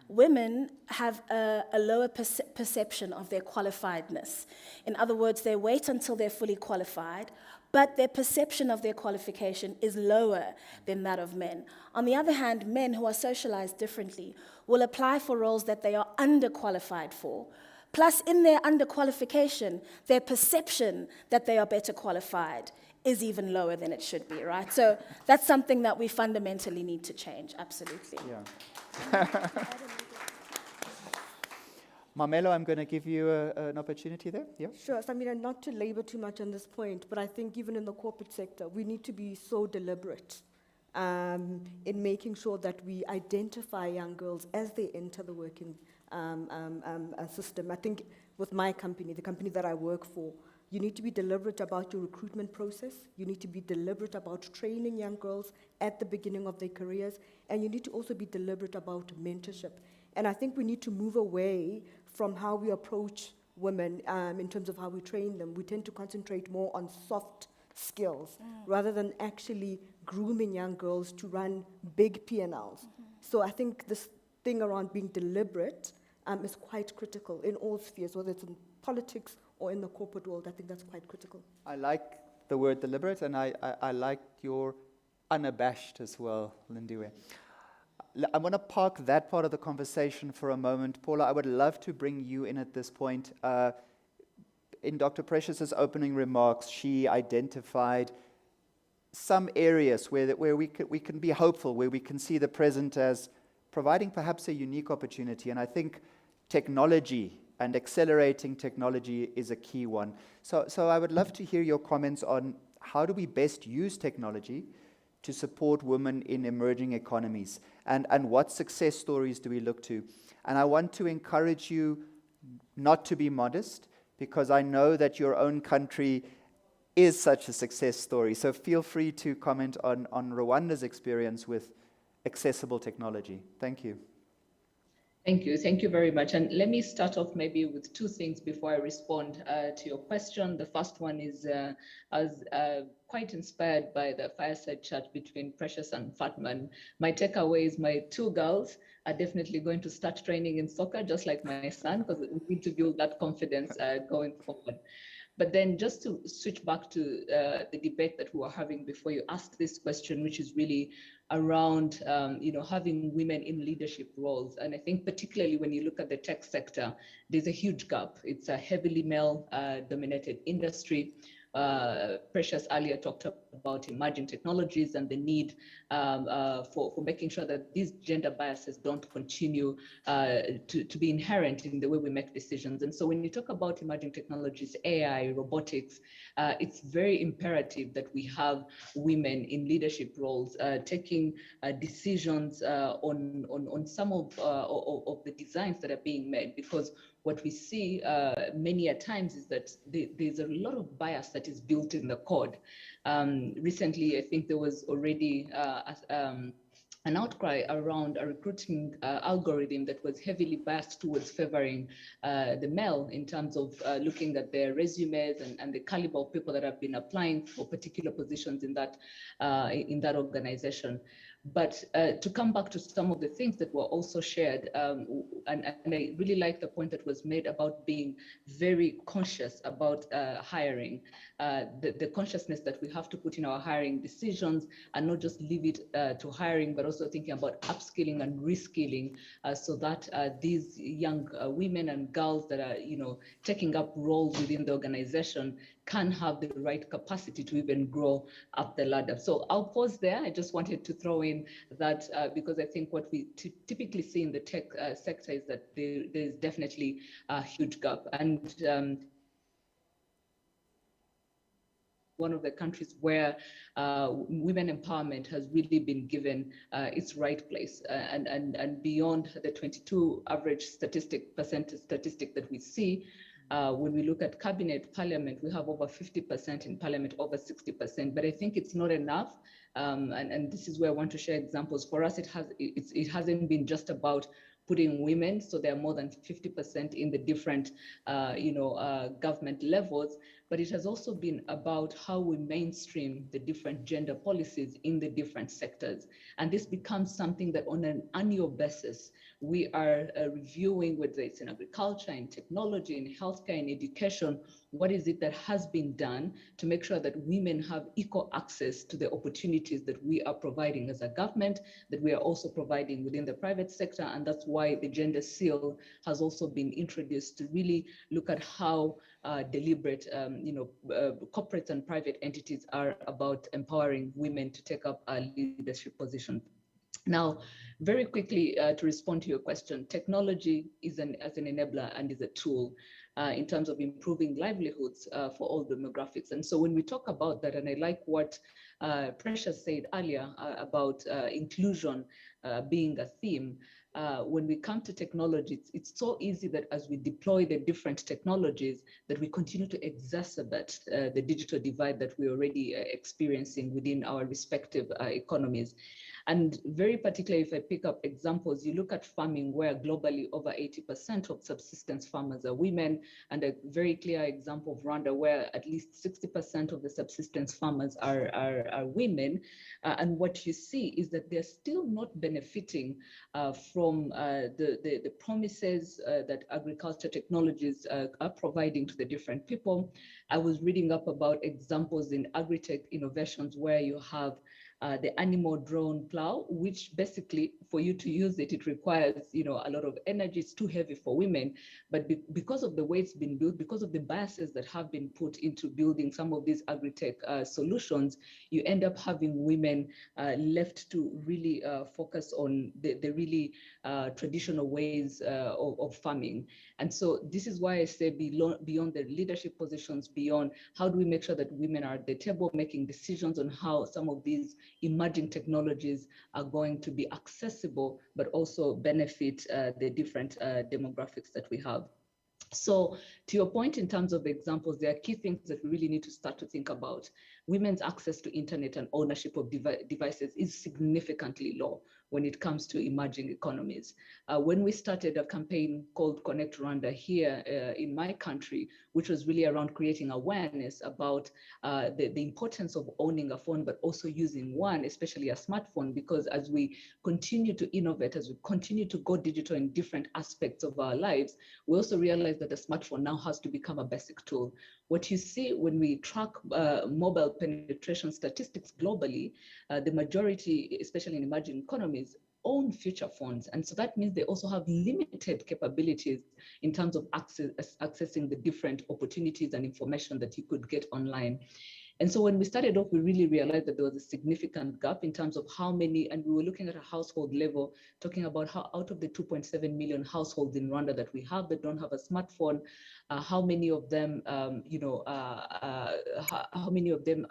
[SPEAKER 7] Women have a lower perception of their qualifiedness. In other words, they wait until they're fully qualified, but their perception of their qualification is lower than that of men. On the other hand, men who are socialized differently will apply for roles that they are underqualified for. Plus, in their underqualification, their perception that they are better qualified is even lower than it should be, right? So that's something that we fundamentally need to change, absolutely.
[SPEAKER 3] Yeah. Marmelo, I'm going to give you an opportunity there. Yeah.
[SPEAKER 6] Sure. So, I mean, and not to labor too much on this point, but I think even in the corporate sector, we need to be so deliberate in making sure that we identify young girls as they enter the working system. I think with my company, the company that I work for, you need to be deliberate about your recruitment process. You need to be deliberate about training young girls at the beginning of their careers. And you need to also be deliberate about mentorship. And I think we need to move away from how we approach women in terms of how we train them. We tend to concentrate more on soft skills rather than actually grooming young girls to run big P&Ls. So I think this thing around being deliberate is quite critical in all spheres, whether it's in politics or in the corporate world. I think that's quite critical.
[SPEAKER 3] I like the word deliberate, and I like your unabashed as well, Lindiwe. I want to park that part of the conversation for a moment. Paula, I would love to bring you in at this point. In Dr. Precious's opening remarks, she identified some areas where we can be hopeful, where we can see the present as providing perhaps a unique opportunity. And I think technology and accelerating technology is a key one. So I would love to hear your comments on how do we best use technology to support women in emerging economies, and what success stories do we look to? And I want to encourage you not to be modest, because I know that your own country is such a success story. So feel free to comment on Rwanda's experience with accessible technology. Thank you.
[SPEAKER 4] Thank you. Thank you very much. And let me start off maybe with two things before I respond to your question. The first one is I was quite inspired by the fireside chat between Precious and Fatman. My takeaway is my two girls are definitely going to start training in soccer, just like my son, because we need to build that confidence going forward. But then just to switch back to the debate that we were having before you asked this question, which is really around having women in leadership roles. And I think particularly when you look at the tech sector, there's a huge gap. It's a heavily male dominated industry. Precious earlier talked about emerging technologies and the need for making sure that these gender biases don't continue to be inherent in the way we make decisions. And so when you talk about emerging technologies, AI, robotics, it's very imperative that we have women in leadership roles taking decisions on some of the designs that are being made, because what we see many a times is that there's a lot of bias that is built in the code. Recently, I think there was already an outcry around a recruiting algorithm that was heavily biased towards favoring the male in terms of looking at their resumes and the caliber of people that have been applying for particular positions in that organization. But to come back to some of the things that were also shared, and I really like the point that was made about being very conscious about hiring, the consciousness that we have to put in our hiring decisions and not just leave it to hiring, but also thinking about upskilling and reskilling so that these young women and girls that are taking up roles within the organization can have the right capacity to even grow up the ladder. So I'll pause there. I just wanted to throw in that because I think what we typically see in the tech sector is that there is definitely a huge gap. And one of the countries where women empowerment has really been given its right place, and beyond the 22 average percent statistic that we see. When we look at cabinet, parliament, we have over 50% in parliament, over 60%, but I think it's not enough. And this is where I want to share examples. For us, it hasn't been just about putting women, so they're more than 50% in the different, government levels, but it has also been about how we mainstream the different gender policies in the different sectors. And this becomes something that on an annual basis, we are reviewing, whether it's in agriculture, in technology, in healthcare, in education, what is it that has been done to make sure that women have equal access to the opportunities that we are providing as a government, that we are also providing within the private sector. And that's why the gender seal has also been introduced to really look at how deliberate, corporate and private entities are about empowering women to take up a leadership position. Now, very quickly to respond to your question, technology is as an enabler and is a tool in terms of improving livelihoods for all demographics. And so when we talk about that, and I like what Precious said earlier about inclusion being a theme, when we come to technology, it's so easy that as we deploy the different technologies, that we continue to exacerbate the digital divide that we're already experiencing within our respective economies. And very particularly, if I pick up examples, you look at farming, where globally over 80% of subsistence farmers are women, and a very clear example of Rwanda, where at least 60% of the subsistence farmers are women. And what you see is that they're still not benefiting from the promises that agriculture technologies are providing to the different people. I was reading up about examples in agri-tech innovations where you have the animal drone plow, which basically for you to use it, it requires a lot of energy. It's too heavy for women, but because of the way it's been built, because of the biases that have been put into building some of these agri-tech solutions, you end up having women left to really focus on the really traditional ways of farming. And so this is why I say beyond the leadership positions, beyond how do we make sure that women are at the table making decisions on how some of these emerging technologies are going to be accessible, but also benefit the different demographics that we have. So to your point, in terms of examples, there are key things that we really need to start to think about. Women's access to internet and ownership of devices is significantly low when it comes to emerging economies. When we started a campaign called Connect Rwanda here in my country, which was really around creating awareness about the importance of owning a phone, but also using one, especially a smartphone, because as we continue to innovate, as we continue to go digital in different aspects of our lives, we also realize that the smartphone now has to become a basic tool. What you see when we track mobile penetration statistics globally, the majority, especially in emerging economies, own feature phones. And so that means they also have limited capabilities in terms of accessing the different opportunities and information that you could get online. And so when we started off, we really realized that there was a significant gap in terms of how many, and we were looking at a household level, talking about how out of the 2.7 million households in Rwanda that we have that don't have a smartphone, how many of them, how many of them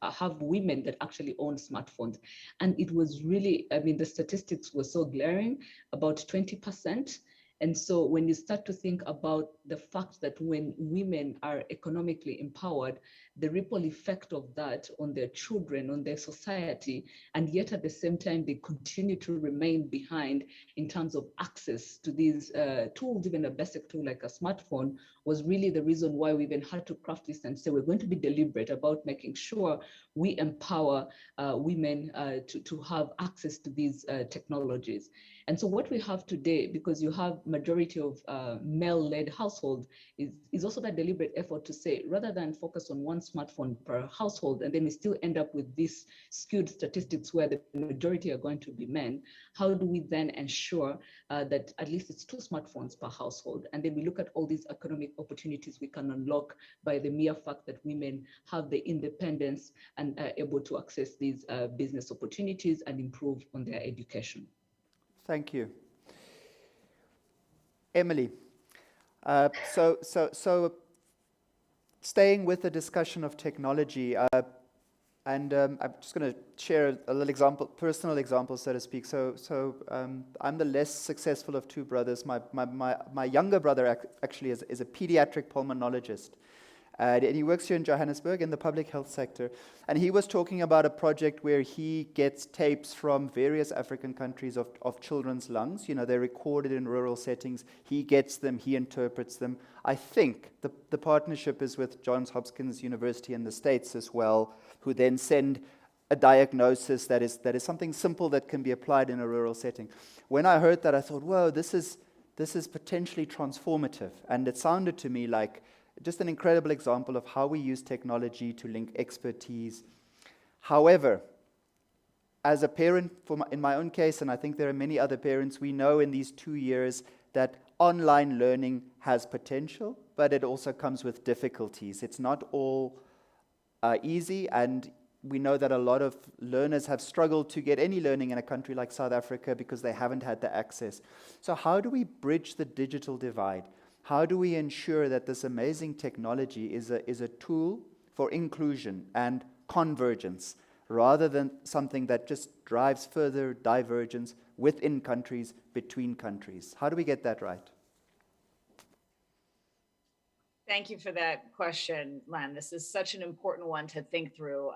[SPEAKER 4] have women that actually own smartphones. And it was really, the statistics were so glaring, about 20%. And so when you start to think about the fact that when women are economically empowered, the ripple effect of that on their children, on their society, and yet at the same time, they continue to remain behind in terms of access to these tools, even a basic tool like a smartphone, was really the reason why we even had to craft this and say, we're going to be deliberate about making sure we empower women to have access to these technologies. And so what we have today, because you have majority of male-led households, is also that deliberate effort to say, rather than focus on one smartphone per household, and then we still end up with this skewed statistics where the majority are going to be men, how do we then ensure that at least it's 2 smartphones per household? And then we look at all these economic opportunities we can unlock by the mere fact that women have the independence and are able to access these business opportunities and improve on their education.
[SPEAKER 3] Thank you. Emily, so staying with the discussion of technology, and I'm just going to share a little example, personal example, so to speak. So I'm the less successful of 2 brothers. My younger brother actually is a pediatric pulmonologist. And he works here in Johannesburg in the public health sector. And he was talking about a project where he gets tapes from various African countries of children's lungs. You know, they're recorded in rural settings. He gets them, he interprets them. I think the partnership is with Johns Hopkins University in the States as well, who then send a diagnosis that is something simple that can be applied in a rural setting. When I heard that, I thought, whoa, this is potentially transformative. And it sounded to me like just an incredible example of how we use technology to link expertise. However, as a parent, in my own case, and I think there are many other parents, we know in these 2 years that online learning has potential, but it also comes with difficulties. It's not all easy, and we know that a lot of learners have struggled to get any learning in a country like South Africa because they haven't had the access. So how do we bridge the digital divide? How do we ensure that this amazing technology is a tool for inclusion and convergence, rather than something that just drives further divergence within countries, between countries? How do we get that right?
[SPEAKER 5] Thank you for that question, Len. This is such an important one to think through.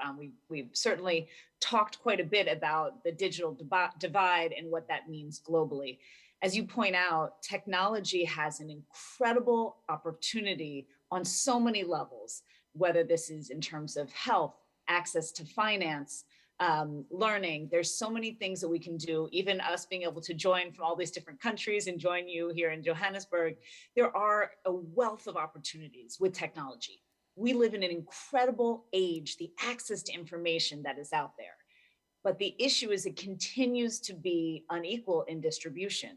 [SPEAKER 5] We've certainly talked quite a bit about the digital divide and what that means globally. As you point out, technology has an incredible opportunity on so many levels, whether this is in terms of health, access to finance, learning. There's so many things that we can do, even us being able to join from all these different countries and join you here in Johannesburg. There are a wealth of opportunities with technology. We live in an incredible age, the access to information that is out there. But the issue is it continues to be unequal in distribution.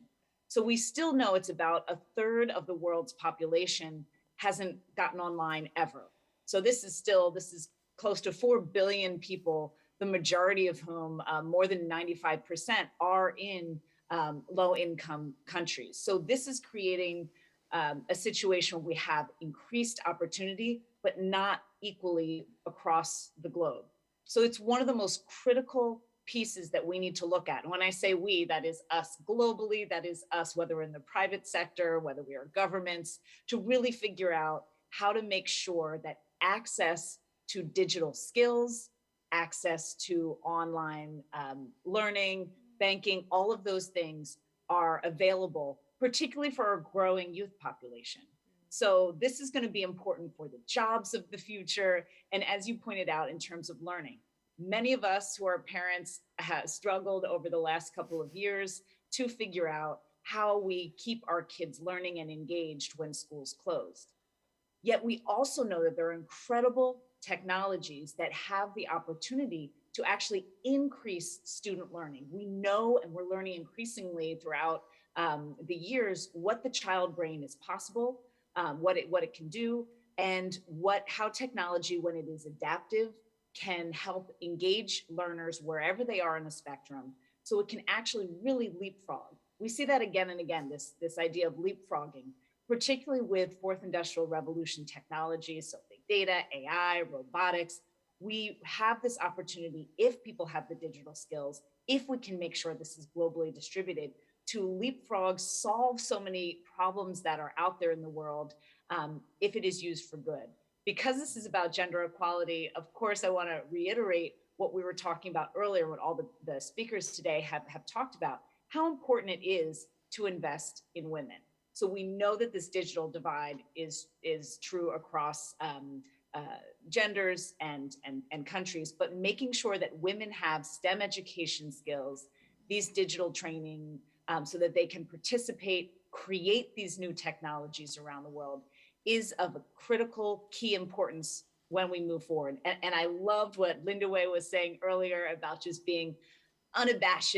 [SPEAKER 5] So we still know it's about a third of the world's population hasn't gotten online ever. So this is close to 4 billion people, the majority of whom, more than 95%, are in low-income countries. So this is creating a situation where we have increased opportunity, but not equally across the globe. So it's one of the most critical pieces that we need to look at. And when I say we, that is us globally, that is us, whether we're in the private sector, whether we are governments, to really figure out how to make sure that access to digital skills, access to online learning, banking, all of those things are available, particularly for our growing youth population. So this is going to be important for the jobs of the future. And as you pointed out, in terms of learning, many of us who are parents have struggled over the last couple of years to figure out how we keep our kids learning and engaged when schools closed. Yet we also know that there are incredible technologies that have the opportunity to actually increase student learning. We know, and we're learning increasingly throughout the years, what the child brain is possible, what it can do, and how technology, when it is adaptive, can help engage learners wherever they are in the spectrum, so it can actually really leapfrog. We see that again and again, this idea of leapfrogging, particularly with fourth industrial revolution technologies, so big data, AI, robotics. We have this opportunity, if people have the digital skills, if we can make sure this is globally distributed, to leapfrog, solve so many problems that are out there in the world, if it is used for good. Because this is about gender equality, of course, I want to reiterate what we were talking about earlier, what all the speakers today have talked about, how important it is to invest in women. So we know that this digital divide is true across genders and countries, but making sure that women have STEM education skills, these digital training, so that they can participate, create these new technologies around the world, is of a critical key importance when we move forward. And I loved what Linda Way was saying earlier about just being unabashed,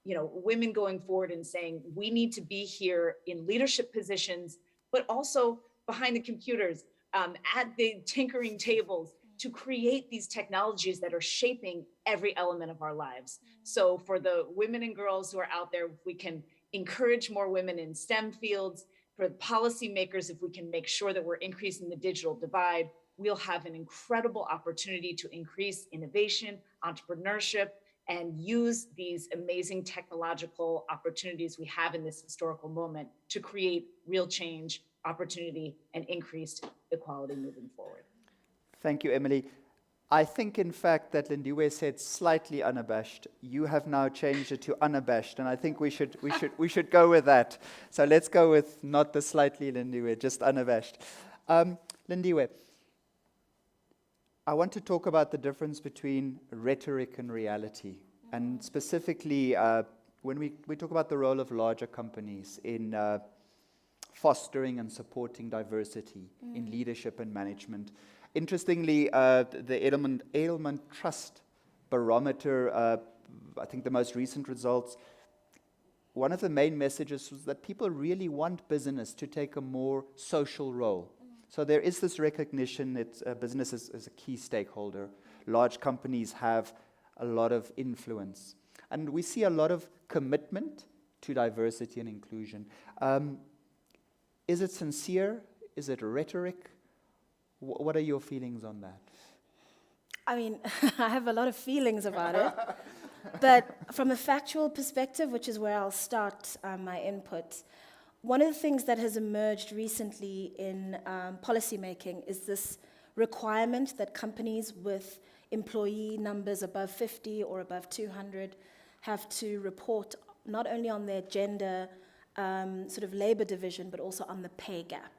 [SPEAKER 5] women going forward and saying, we need to be here in leadership positions, but also behind the computers, at the tinkering tables, to create these technologies that are shaping every element of our lives. So for the women and girls who are out there, if we can encourage more women in STEM fields, for policymakers, if we can make sure that we're increasing the digital divide, we'll have an incredible opportunity to increase innovation, entrepreneurship, and use these amazing technological opportunities we have in this historical moment to create real change opportunity and increased equality moving forward.
[SPEAKER 3] Thank you, Emily. I think, in fact, that Lindiwe said slightly unabashed. You have now changed it to unabashed, and I think we should go with that. So let's go with not the slightly, Lindiwe, just unabashed. Lindiwe, I want to talk about the difference between rhetoric and reality, and specifically when we talk about the role of larger companies in fostering and supporting diversity in leadership and management. Interestingly, the Edelman Trust barometer, I think the most recent results, one of the main messages was that people really want business to take a more social role. So there is this recognition that business is a key stakeholder. Large companies have a lot of influence. And we see a lot of commitment to diversity and inclusion. Is it sincere? Is it rhetoric? What are your feelings on that?
[SPEAKER 7] I mean, I have a lot of feelings about it. But from a factual perspective, which is where I'll start my input, one of the things that has emerged recently in policymaking is this requirement that companies with employee numbers above 50 or above 200 have to report not only on their gender sort of labor division, but also on the pay gap.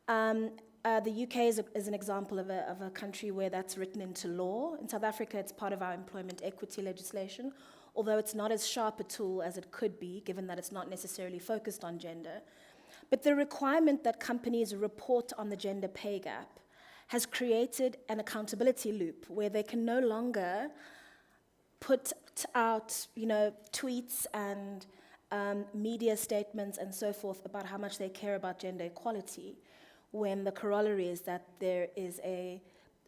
[SPEAKER 7] The UK is an example of a country where that's written into law. In South Africa, it's part of our employment equity legislation, although it's not as sharp a tool as it could be, given that it's not necessarily focused on gender. But the requirement that companies report on the gender pay gap has created an accountability loop where they can no longer put out, tweets and media statements and so forth about how much they care about gender equality, when the corollary is that there is a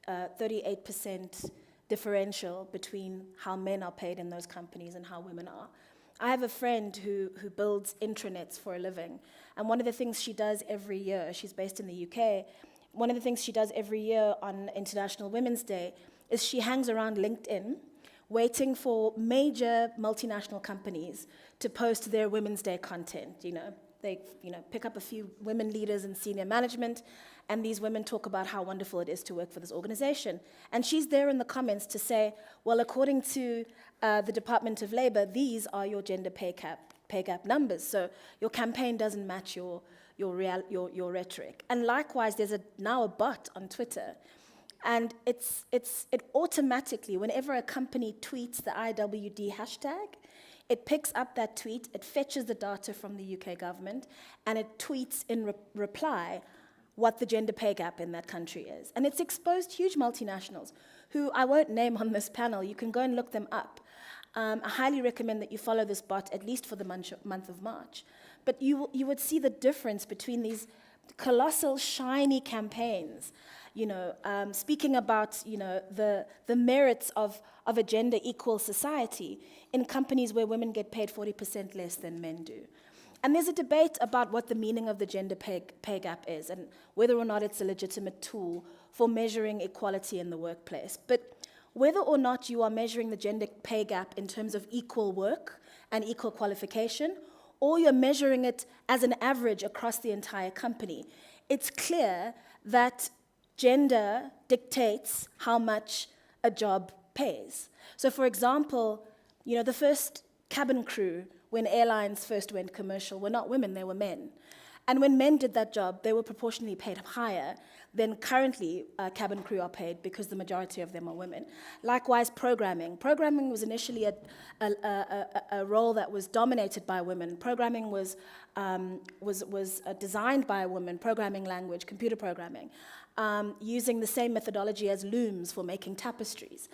[SPEAKER 7] 38% differential between how men are paid in those companies and how women are. I have a friend who builds intranets for a living, and one of the things she does every year, she's based in the UK, one of the things she does every year on International Women's Day is she hangs around LinkedIn waiting for major multinational companies to post their Women's Day content. They pick up a few women leaders in senior management, and these women talk about how wonderful it is to work for this organization. And she's there in the comments to say, well, according to the Department of Labor, these are your gender pay gap numbers. So your campaign doesn't match your rhetoric. And likewise, there's now a bot on Twitter. And it automatically, whenever a company tweets the IWD hashtag, it picks up that tweet, it fetches the data from the UK government, and it tweets in reply what the gender pay gap in that country is. And it's exposed huge multinationals, who I won't name on this panel. You can go and look them up. I highly recommend that you follow this bot, at least for the month of March. But you would see the difference between these colossal, shiny campaigns, speaking about, the merits of a gender equal society in companies where women get paid 40% less than men do. And there's a debate about what the meaning of the gender pay gap is and whether or not it's a legitimate tool for measuring equality in the workplace. But whether or not you are measuring the gender pay gap in terms of equal work and equal qualification, or you're measuring it as an average across the entire company, it's clear that gender dictates how much a job pays. So for example, the first cabin crew when airlines first went commercial were not women, they were men. And when men did that job, they were proportionally paid higher than currently cabin crew are paid, because the majority of them are women. Likewise, programming. Programming was initially a role that was dominated by women. Programming was designed by a woman, programming language, computer programming, using the same methodology as looms for making tapestries.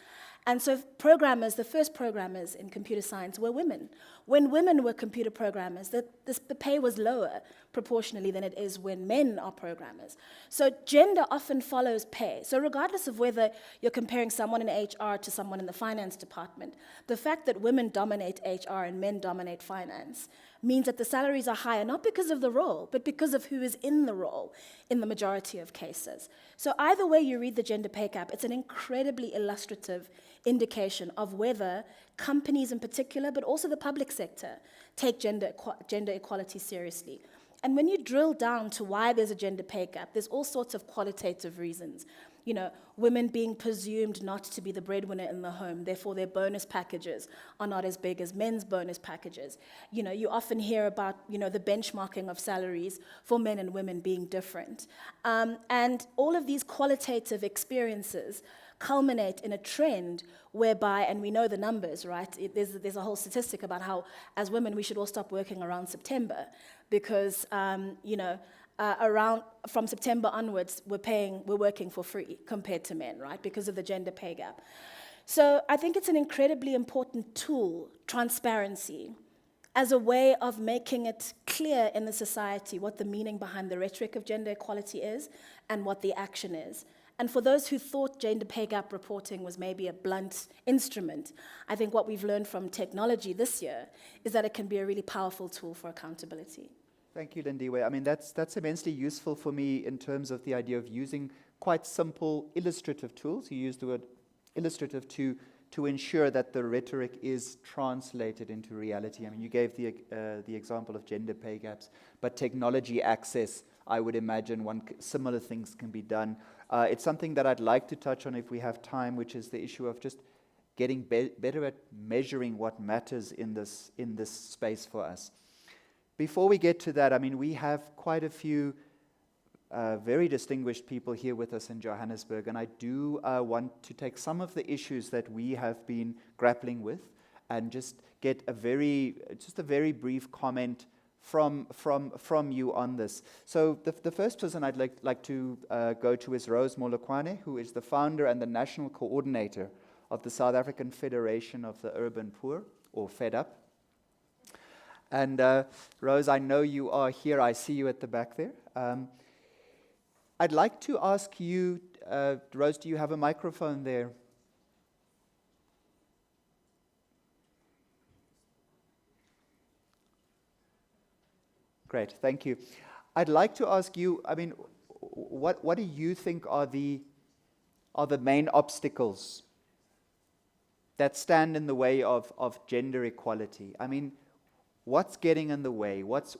[SPEAKER 7] And so the first programmers in computer science were women. When women were computer programmers, the pay was lower proportionally than it is when men are programmers. So gender often follows pay. So regardless of whether you're comparing someone in HR to someone in the finance department, the fact that women dominate HR and men dominate finance means that the salaries are higher, not because of the role, but because of who is in the role in the majority of cases. So either way you read the gender pay gap, it's an incredibly illustrative indication of whether companies in particular, but also the public sector, take gender equality seriously. And when you drill down to why there's a gender pay gap, there's all sorts of qualitative reasons. You know, women being presumed not to be the breadwinner in the home, therefore their bonus packages are not as big as men's bonus packages. You know, you often hear about, you know, the benchmarking of salaries for men and women being different. And all of these qualitative experiences culminate in a trend whereby, and we know the numbers, right? There's a whole statistic about how, as women, we should all stop working around September because, from September onwards, we're working for free compared to men, right? Because of the gender pay gap. So I think it's an incredibly important tool, transparency, as a way of making it clear in the society what the meaning behind the rhetoric of gender equality is and what the action is. And for those who thought gender pay gap reporting was maybe a blunt instrument, I think what we've learned from technology this year is that it can be a really powerful tool for accountability.
[SPEAKER 3] Thank you, Lindiwe. I mean, that's immensely useful for me in terms of the idea of using quite simple illustrative tools. You used the word illustrative to ensure that the rhetoric is translated into reality. I mean, you gave the example of gender pay gaps, but technology access, I would imagine similar things can be done. It's something that I'd like to touch on if we have time, which is the issue of just getting better at measuring what matters in this space for us. Before we get to that, I mean, we have quite a few very distinguished people here with us in Johannesburg, and I do want to take some of the issues that we have been grappling with and just get a very brief comment from you on this. So the first person I'd like to go to is Rose Molokwane, who is the founder and the national coordinator of the South African Federation of the Urban Poor, or FedUp. And Rose, I know you are here. I see you at the back there. I'd like to ask you, Rose, do you have a microphone there? Great, thank you. I'd like to ask you, I mean, what do you think are the main obstacles that stand in the way of gender equality? I mean, what's getting in the way? What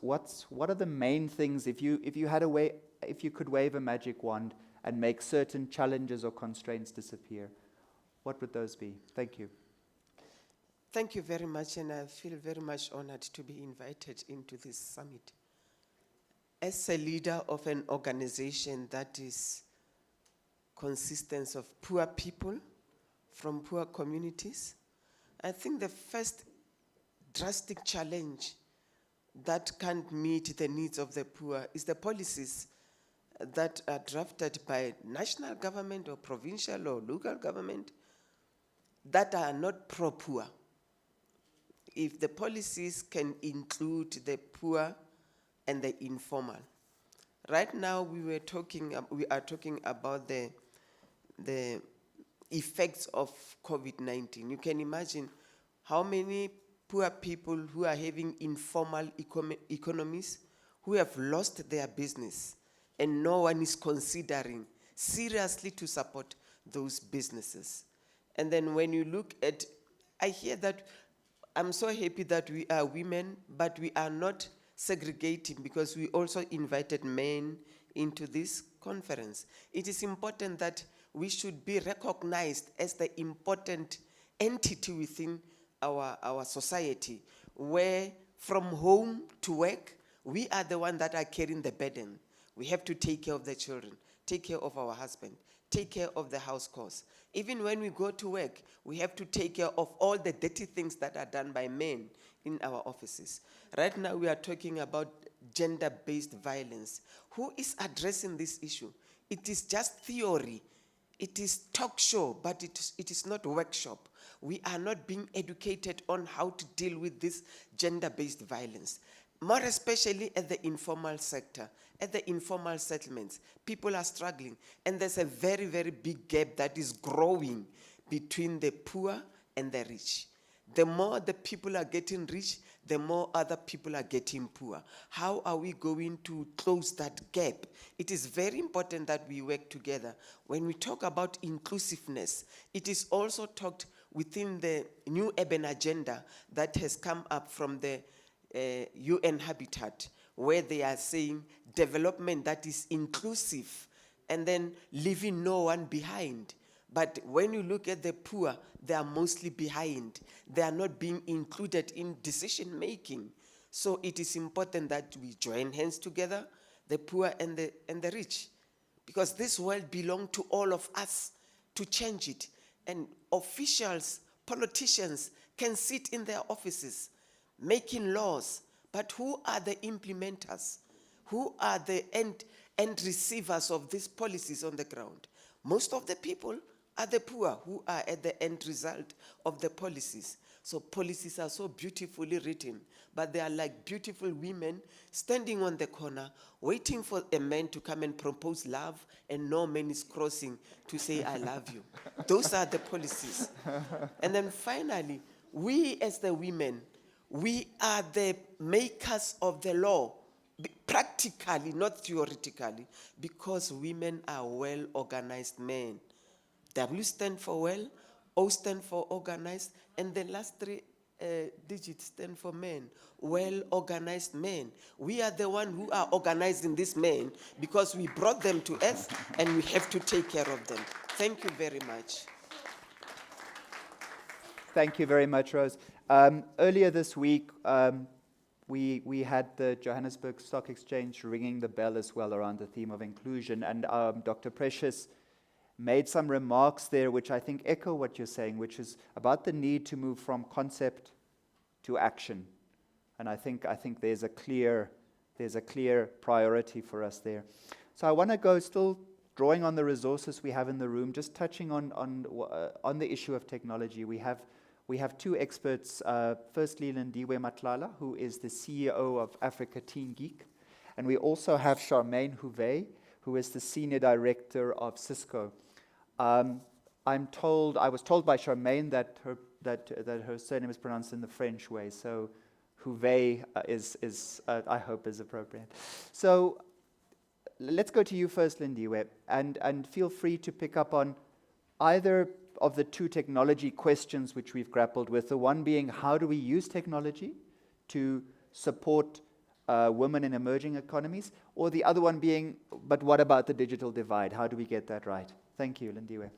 [SPEAKER 3] are the main things, if you could wave a magic wand and make certain challenges or constraints disappear, what would those be? Thank you.
[SPEAKER 8] Thank you very much, and I feel very much honored to be invited into this summit. As a leader of an organization that is consistent of poor people from poor communities, I think the first drastic challenge that can't meet the needs of the poor is the policies that are drafted by national government or provincial or local government that are not pro-poor. If the policies can include the poor and the informal. Right now we are talking about the effects of COVID-19. You can imagine how many poor people who are having informal economies, who have lost their business, and no one is considering seriously to support those businesses. And then when you look at, I hear that, I'm so happy that we are women, but we are not segregating because we also invited men into this conference. It is important that we should be recognized as the important entity within our society, where from home to work, we are the ones that are carrying the burden. We have to take care of the children, take care of our husband, take care of the house chores. Even when we go to work, we have to take care of all the dirty things that are done by men in our offices. Right now, we are talking about gender-based violence. Who is addressing this issue? It is just theory. It is talk show, but it is not workshop. We are not being educated on how to deal with this gender-based violence, more especially at the informal sector, at the informal settlements. People are struggling, and there's a very, very big gap that is growing between the poor and the rich. The more the people are getting rich, the more other people are getting poor. How are we going to close that gap? It is very important that we work together. When we talk about inclusiveness, it is also talked within the new urban agenda that has come up from the UN Habitat, where they are saying development that is inclusive and then leaving no one behind. But when you look at the poor, they are mostly behind. They are not being included in decision making. So it is important that we join hands together, the poor and the rich, because this world belongs to all of us to change it. And officials, politicians can sit in their offices making laws, but who are the implementers? Who are the end receivers of these policies on the ground? Most of the people are the poor who are at the end result of the policies. So policies are so beautifully written, but they are like beautiful women standing on the corner, waiting for a man to come and propose love, and no man is crossing to say, I love you. Those are the policies. And then finally, we as the women, we are the makers of the law, practically, not theoretically, because women are well-organized men. W stand for well, O stand for organized, and the last three digits stand for men, well-organized men. We are the ones who are organizing these men because we brought them to us and we have to take care of them. Thank you very much.
[SPEAKER 3] Thank you very much, Rose. Earlier this week, we had the Johannesburg Stock Exchange ringing the bell as well around the theme of inclusion, and Dr. Precious made some remarks there which I think echo what you're saying, which is about the need to move from concept to action. And I think there's a clear priority for us there. So I want to go, still drawing on the resources we have in the room, just touching on the issue of technology. We have two experts. Firstly, Lindiwe Matlala, who is the CEO of Africa Teen Geek, and we also have Charmaine Houvet, who is the Senior Director of Cisco. I was told by Charmaine that her surname is pronounced in the French way, so Houvet I hope is appropriate. So let's go to you first, Lindiwe, and feel free to pick up on either of the two technology questions which we've grappled with. The one being, how do we use technology to support women in emerging economies? Or the other one being, but what about the digital divide? How do we get that right? Thank you, Lindiwe.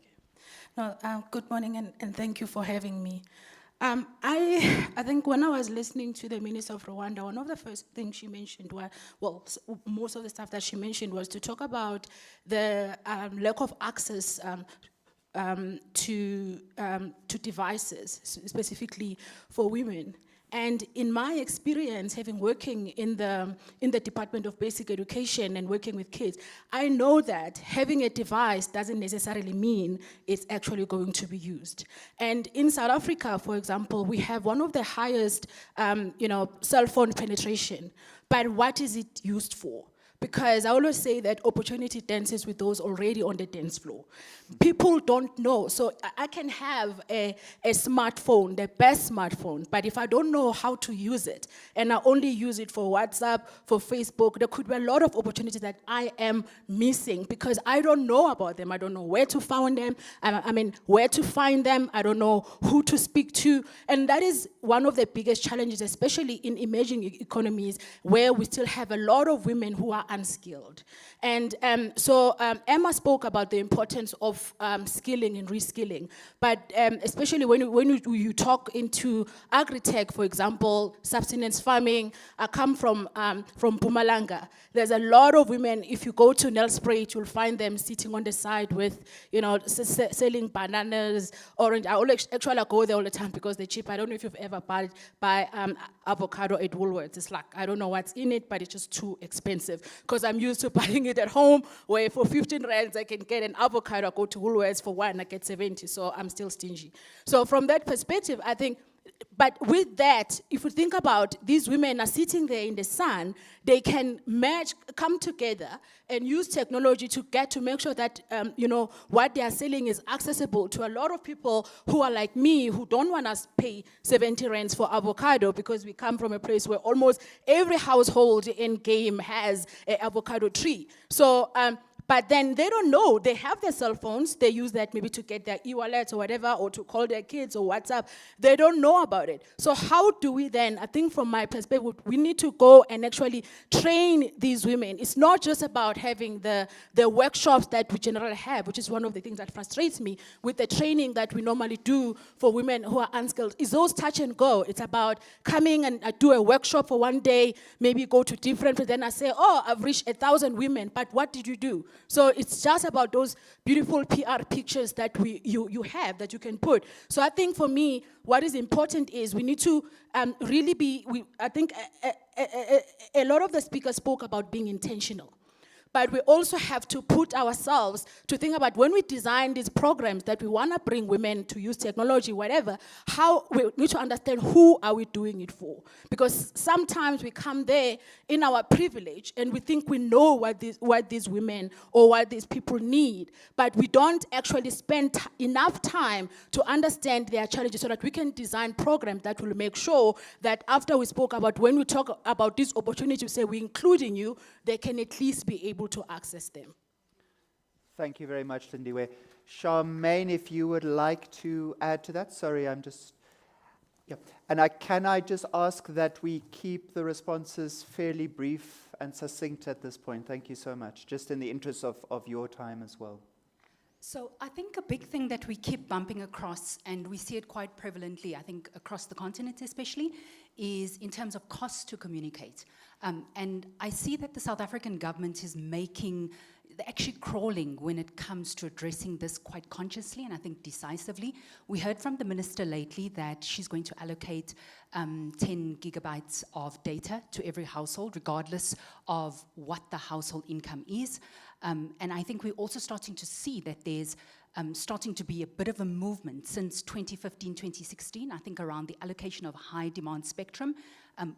[SPEAKER 9] No, good morning, and thank you for having me. I think when I was listening to the Minister of Rwanda, one of the first things she mentioned most of the stuff that she mentioned was to talk about the lack of access to devices, specifically for women. And in my experience, having working in the Department of Basic Education and working with kids, I know that having a device doesn't necessarily mean it's actually going to be used. And in South Africa, for example, we have one of the highest, cell phone penetration. But what is it used for? Because I always say that opportunity dances with those already on the dance floor. People don't know. So I can have a smartphone, the best smartphone, but if I don't know how to use it, and I only use it for WhatsApp, for Facebook, there could be a lot of opportunities that I am missing because I don't know about them. I don't know where to find them. Where to find them. I don't know who to speak to. And that is one of the biggest challenges, especially in emerging economies, where we still have a lot of women who are unskilled. And so Emma spoke about the importance of skilling and reskilling, but especially when you talk into agri-tech, for example, subsistence farming. I come from Mpumalanga. There's a lot of women. If you go to Nelspruit, you'll find them sitting on the side with, selling bananas, orange. I actually go there all the time because they're cheap. I don't know if you've ever buy avocado at Woolworths. It's like, I don't know what's in it, but it's just too expensive because I'm used to buying it at home, where for 15 rands I can get an avocado. I go to Woolworths for one, I get 70, so I'm still stingy. So from that perspective, I think, but with that, if you think about these women are sitting there in the sun, they can come together and use technology to make sure that, what they are selling is accessible to a lot of people who are like me, who don't want to pay 70 rands for avocado because we come from a place where almost every household in game has an avocado tree. So But then they don't know. They have their cell phones. They use that maybe to get their e-wallets or whatever, or to call their kids or WhatsApp. They don't know about it. So how do we then, I think from my perspective, we need to go and actually train these women. It's not just about having the workshops that we generally have, which is one of the things that frustrates me with the training that we normally do for women who are unskilled. It's those touch and go. It's about coming and do a workshop for one day, maybe go to different, then I say, oh, I've reached 1,000 women, but what did you do? So it's just about those beautiful PR pictures that you have, that you can put. So I think for me, what is important is we need to really be, I think a lot of the speakers spoke about being intentional. But we also have to put ourselves to think about when we design these programs that we want to bring women to use technology, whatever, how we need to understand who are we doing it for. Because sometimes we come there in our privilege and we think we know what these women or what these people need, but we don't actually spend enough time to understand their challenges so that we can design programs that will make sure that after we spoke about, when we talk about this opportunity, we say we're including you, they can at least be able to access them.
[SPEAKER 3] Thank you very much, Lindiwe. Charmaine, if you would like to add to that. Sorry, I'm just... Yeah. And can I just ask that we keep the responses fairly brief and succinct at this point? Thank you so much, just in the interest of your time as well.
[SPEAKER 10] So I think a big thing that we keep bumping across, and we see it quite prevalently, I think across the continent especially, is in terms of cost to communicate. And I see that the South African government is they're actually crawling when it comes to addressing this quite consciously and I think decisively. We heard from the minister lately that she's going to allocate 10 gigabytes of data to every household, regardless of what the household income is. And I think we're also starting to see that there's starting to be a bit of a movement since 2015, 2016, I think around the allocation of high demand spectrum,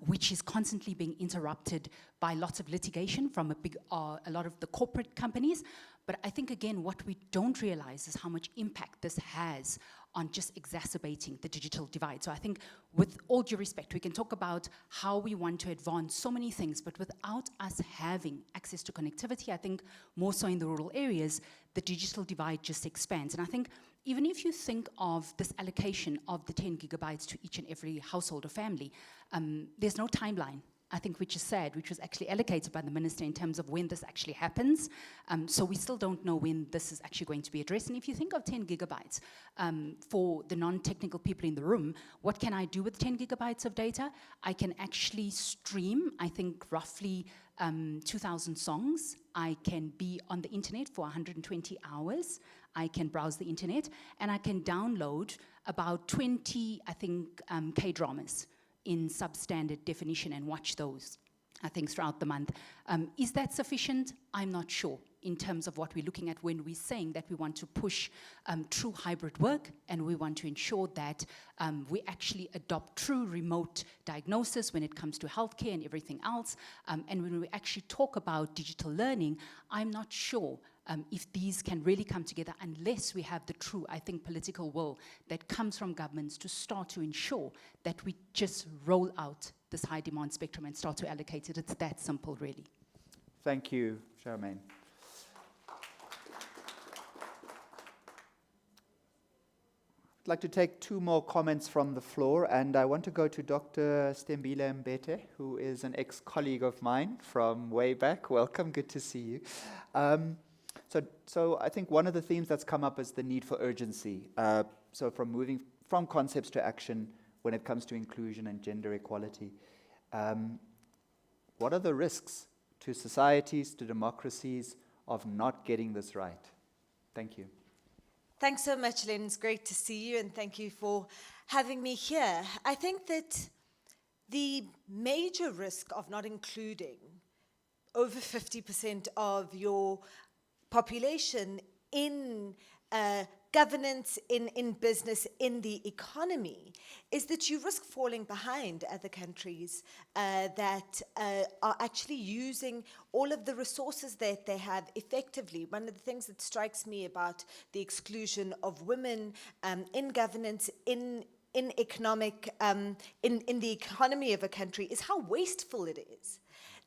[SPEAKER 10] which is constantly being interrupted by lots of litigation from a lot of the corporate companies. But I think, again, what we don't realize is how much impact this has on just exacerbating the digital divide. So I think, with all due respect, we can talk about how we want to advance so many things, but without us having access to connectivity, I think more so in the rural areas, the digital divide just expands. And I think even if you think of this allocation of the 10 gigabytes to each and every household or family, there's no timeline, I think, which is sad, which was actually allocated by the minister in terms of when this actually happens. So we still don't know when this is actually going to be addressed. And if you think of 10 gigabytes, for the non-technical people in the room, what can I do with 10 gigabytes of data? I can actually stream, I think, roughly 2,000 songs. I can be on the internet for 120 hours. I can browse the internet, and I can download about 20, I think, K-dramas in substandard definition and watch those, I think, throughout the month. Is that sufficient? I'm not sure in terms of what we're looking at when we're saying that we want to push true hybrid work, and we want to ensure that we actually adopt true remote diagnosis when it comes to healthcare and everything else. And when we actually talk about digital learning, I'm not sure if these can really come together unless we have the true, I think, political will that comes from governments to start to ensure that we just roll out this high demand spectrum and start to allocate it. It's that simple, really.
[SPEAKER 3] Thank you, Charmaine. I'd like to take two more comments from the floor, and I want to go to Dr. Stembile Mbete, who is an ex-colleague of mine from way back. Welcome, good to see you. So I think one of the themes that's come up is the need for urgency. So from moving from concepts to action when it comes to inclusion and gender equality. What are the risks to societies, to democracies, of not getting this right? Thank you.
[SPEAKER 11] Thanks so much, Len. It's great to see you, and thank you for having me here. I think that the major risk of not including over 50% of your population in governance, in business, in the economy, is that you risk falling behind other countries that are actually using all of the resources that they have effectively. One of the things that strikes me about the exclusion of women in governance, in economic, in the economy of a country, is how wasteful it is.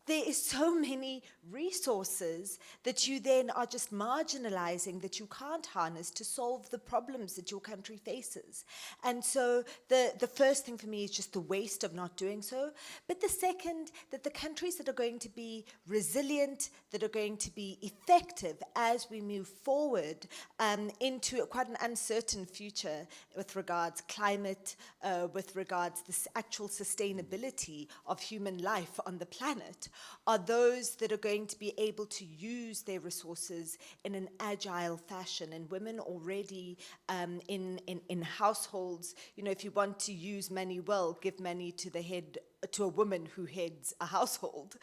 [SPEAKER 11] there is so many resources that you then are just marginalizing, that you can't harness to solve the problems that your country faces. And so the first thing for me is just the waste of not doing so. But the second, that the countries that are going to be resilient, that are going to be effective as we move forward into quite an uncertain future with regards climate, with regards the actual sustainability of human life on the planet, are those that are going to be able to use their resources in an agile fashion. And women already in households, you know, if you want to use money well, give money to the head, to a woman who heads a household.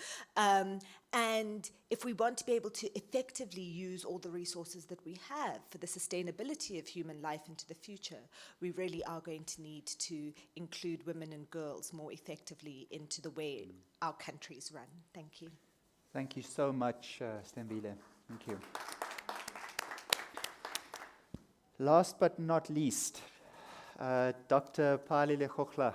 [SPEAKER 11] And if we want to be able to effectively use all the resources that we have for the sustainability of human life into the future, we really are going to need to include women and girls more effectively into the way our countries run. Thank you.
[SPEAKER 3] Thank you so much, Stembile. Thank you. Last but not least, Dr. Palile Khokhla.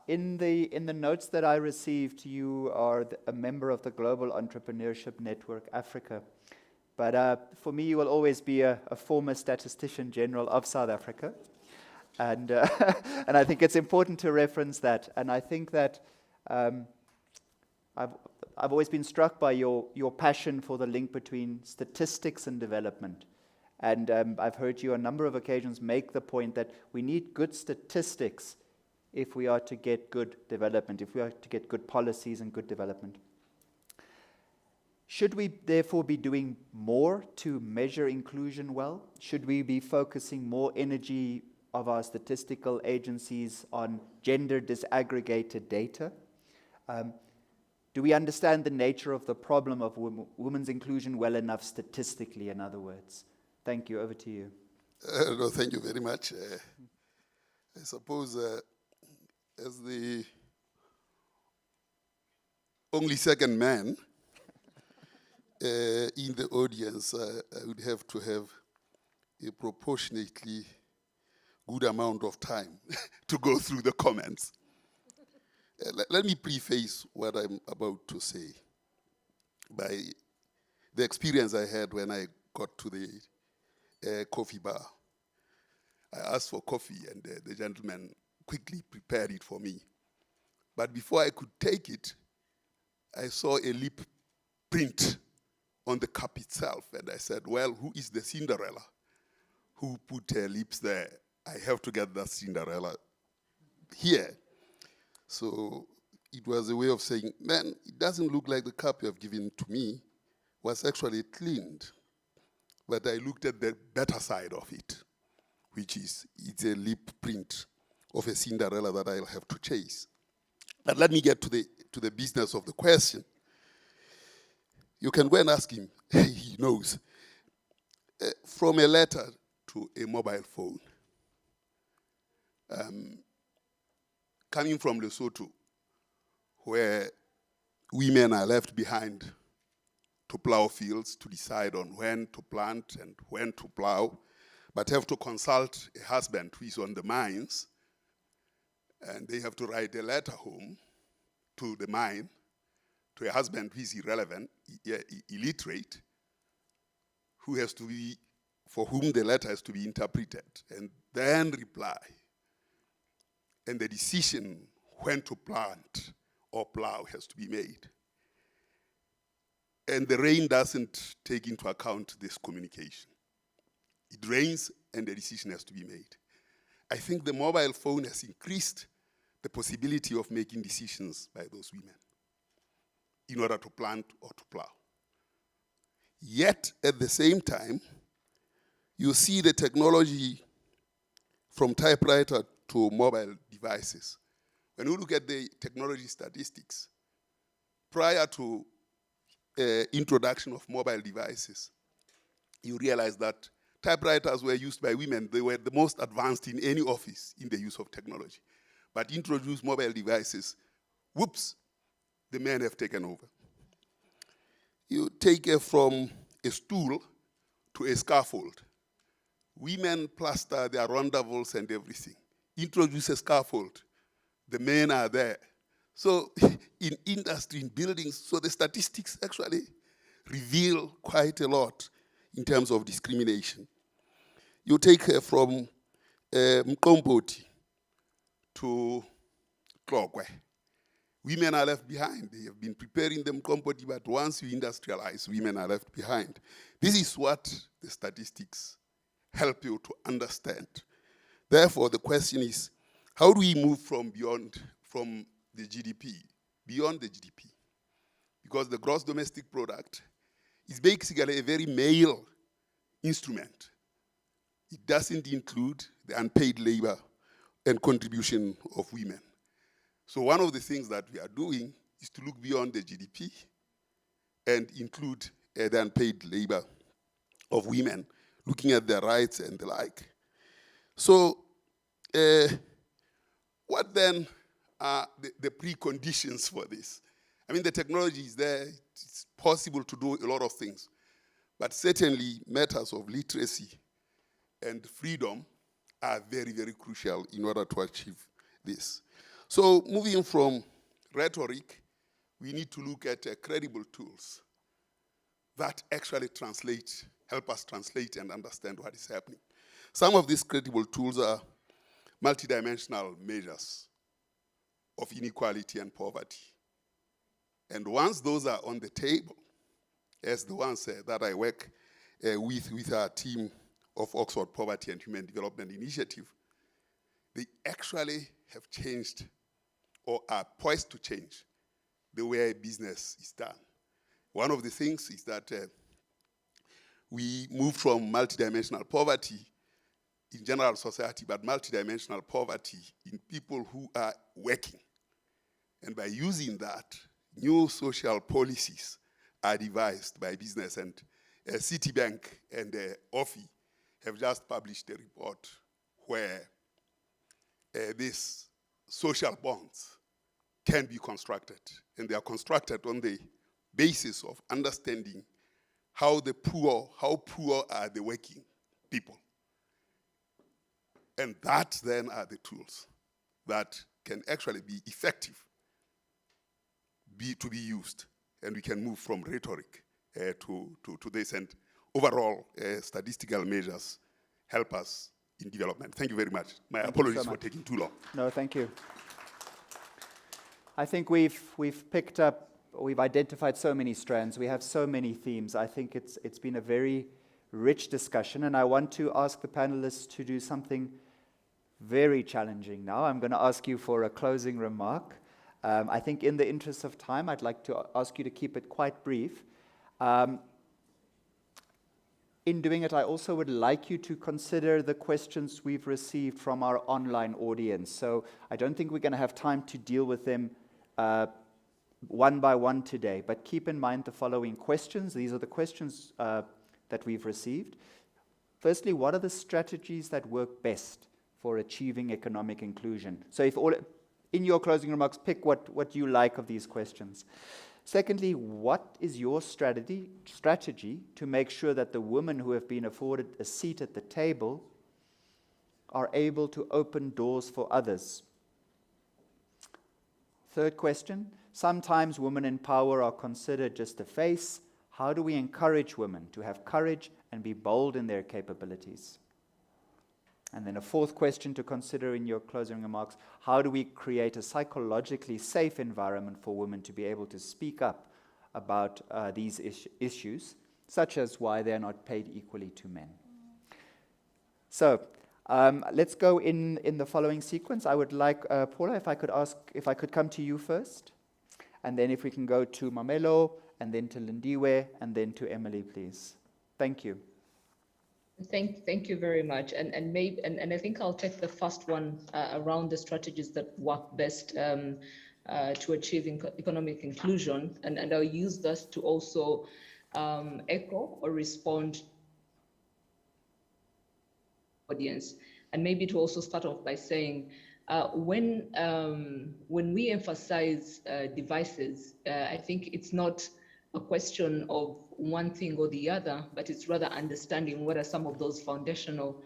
[SPEAKER 3] In the notes that I received, you are a member of the Global Entrepreneurship Network Africa. But for me, you will always be a former statistician general of South Africa. And I think it's important to reference that. And I think that I've always been struck by your passion for the link between statistics and development. And I've heard you on a number of occasions make the point that we need good statistics if we are to get good development, if we are to get good policies and good development. Should we therefore be doing more to measure inclusion well? Should we be focusing more energy of our statistical agencies on gender disaggregated data? Do we understand the nature of the problem of women's inclusion well enough statistically, in other words? Thank you. Over to you.
[SPEAKER 12] No, thank you very much. I suppose as the only second man in the audience, I would have to have a proportionately good amount of time to go through the comments. Let me preface what I'm about to say by the experience I had when I got to the coffee bar. I asked for coffee, and the gentleman quickly prepared it for me. But before I could take it, I saw a lip print on the cup itself, and I said, well, who is the Cinderella who put her lips there? I have to get that Cinderella here. So it was a way of saying, man, it doesn't look like the cup you have given to me was actually cleaned. But I looked at the better side of it, which is it's a lip print of a Cinderella that I'll have to chase. But let me get to the business of the question. You can go and ask him, he knows. From a letter to a mobile phone, coming from Lesotho, where women are left behind to plow fields, to decide on when to plant and when to plow, but have to consult a husband who is on the mines, and they have to write a letter home to the mine, to a husband who is irrelevant, illiterate, who has to be, for whom the letter has to be interpreted, and then reply. And the decision when to plant or plow has to be made. And the rain doesn't take into account this communication. It rains and the decision has to be made. I think the mobile phone has increased the possibility of making decisions by those women in order to plant or to plow. Yet, at the same time, you see the technology from typewriter to mobile devices. When you look at the technology statistics, prior to introduction of mobile devices, you realize that typewriters were used by women. They were the most advanced in any office in the use of technology. But introduce mobile devices, whoops, the men have taken over. You take it from a stool to a scaffold. Women plaster their rondables and everything. Introduce a scaffold. The men are there. So in industry, in buildings, so the statistics actually reveal quite a lot in terms of discrimination. You take from Mkomboti to Tlokwe. Women are left behind. They have been preparing them Mkomboti, but once you industrialize, women are left behind. This is what the statistics help you to understand. Therefore, the question is, how do we move from the GDP, beyond the GDP? Because the gross domestic product is basically a very male instrument. It doesn't include the unpaid labor and contribution of women. So one of the things that we are doing is to look beyond the GDP and include the unpaid labor of women, looking at their rights and the like. So what then are the preconditions for this? I mean, the technology is there. It's possible to do a lot of things. But certainly matters of literacy and freedom are very, very crucial in order to achieve this. So moving from rhetoric, we need to look at credible tools that actually help us translate and understand what is happening. Some of these credible tools are multidimensional measures of inequality and poverty. And once those are on the table, as the ones that I work with our team of Oxford Poverty and Human Development Initiative, they actually have changed or are poised to change the way business is done. One of the things is that we move from multidimensional poverty in general society, but multidimensional poverty in people who are working. And by using that, new social policies are devised by business. And Citibank and OFI have just published a report where these social bonds can be constructed. And they are constructed on the basis of understanding how poor are the working people. And that then are the tools that can actually be effective to be used. And we can move from rhetoric to this. And overall, statistical measures help us in development. Thank you very much. My apologies for taking too long.
[SPEAKER 3] No, thank you. I think we've picked up, we've identified so many strands. We have so many themes. I think it's been a very rich discussion, and I want to ask the panelists to do something very challenging now. I'm going to ask you for a closing remark. I think in the interest of time, I'd like to ask you to keep it quite brief. In doing it, I also would like you to consider the questions we've received from our online audience. So I don't think we're going to have time to deal with them one by one today, but keep in mind the following questions. These are the questions that we've received. Firstly, what are the strategies that work best for achieving economic inclusion? So in your closing remarks, pick what you like of these questions. Secondly, what is your strategy to make sure that the women who have been afforded a seat at the table are able to open doors for others? Third question, sometimes women in power are considered just a face. How do we encourage women to have courage and be bold in their capabilities? And then a fourth question to consider in your closing remarks, how do we create a psychologically safe environment for women to be able to speak up about these issues, such as why they're not paid equally to men? So let's go in the following sequence. I would like, Paula, if I could come to you first, and then if we can go to Mamelo, and then to Lindiwe, and then to Emily, please. Thank you.
[SPEAKER 4] Thank you very much. And I think I'll take the first one around the strategies that work best to achieve economic inclusion, and I'll use this to also echo or respond audience, and maybe to also start off by saying when we emphasize devices, I think it's not a question of one thing or the other, but it's rather understanding what are some of those foundational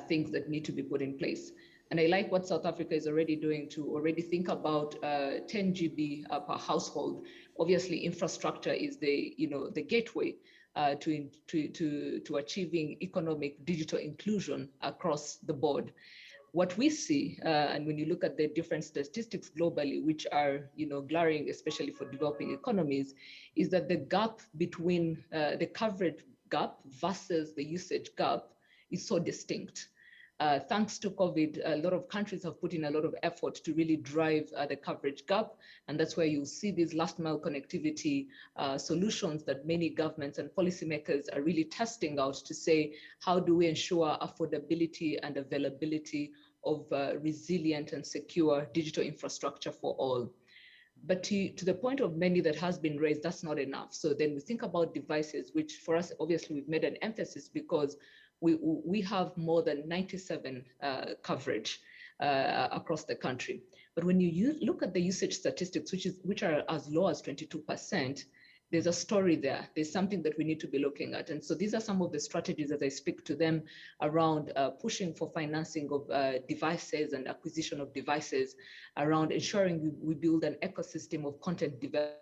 [SPEAKER 4] things that need to be put in place. And I like what South Africa is already doing to already think about 10 GB per household. Obviously, infrastructure is the gateway to achieving economic digital inclusion across the board. What we see, and when you look at the different statistics globally, which are glaring, especially for developing economies, is that the gap between the coverage gap versus the usage gap is so distinct. Thanks to COVID, a lot of countries have put in a lot of effort to really drive the coverage gap. And that's where you'll see these last mile connectivity solutions that many governments and policymakers are really testing out to say, how do we ensure affordability and availability of resilient and secure digital infrastructure for all? But to the point of many that has been raised, that's not enough. So then we think about devices, which for us, obviously, we've made an emphasis because we have more than 97 coverage across the country. But when you look at the usage statistics, which are as low as 22%, there's a story there. There's something that we need to be looking at. And so these are some of the strategies as I speak to them around pushing for financing of devices and acquisition of devices, around ensuring we build an ecosystem of content development,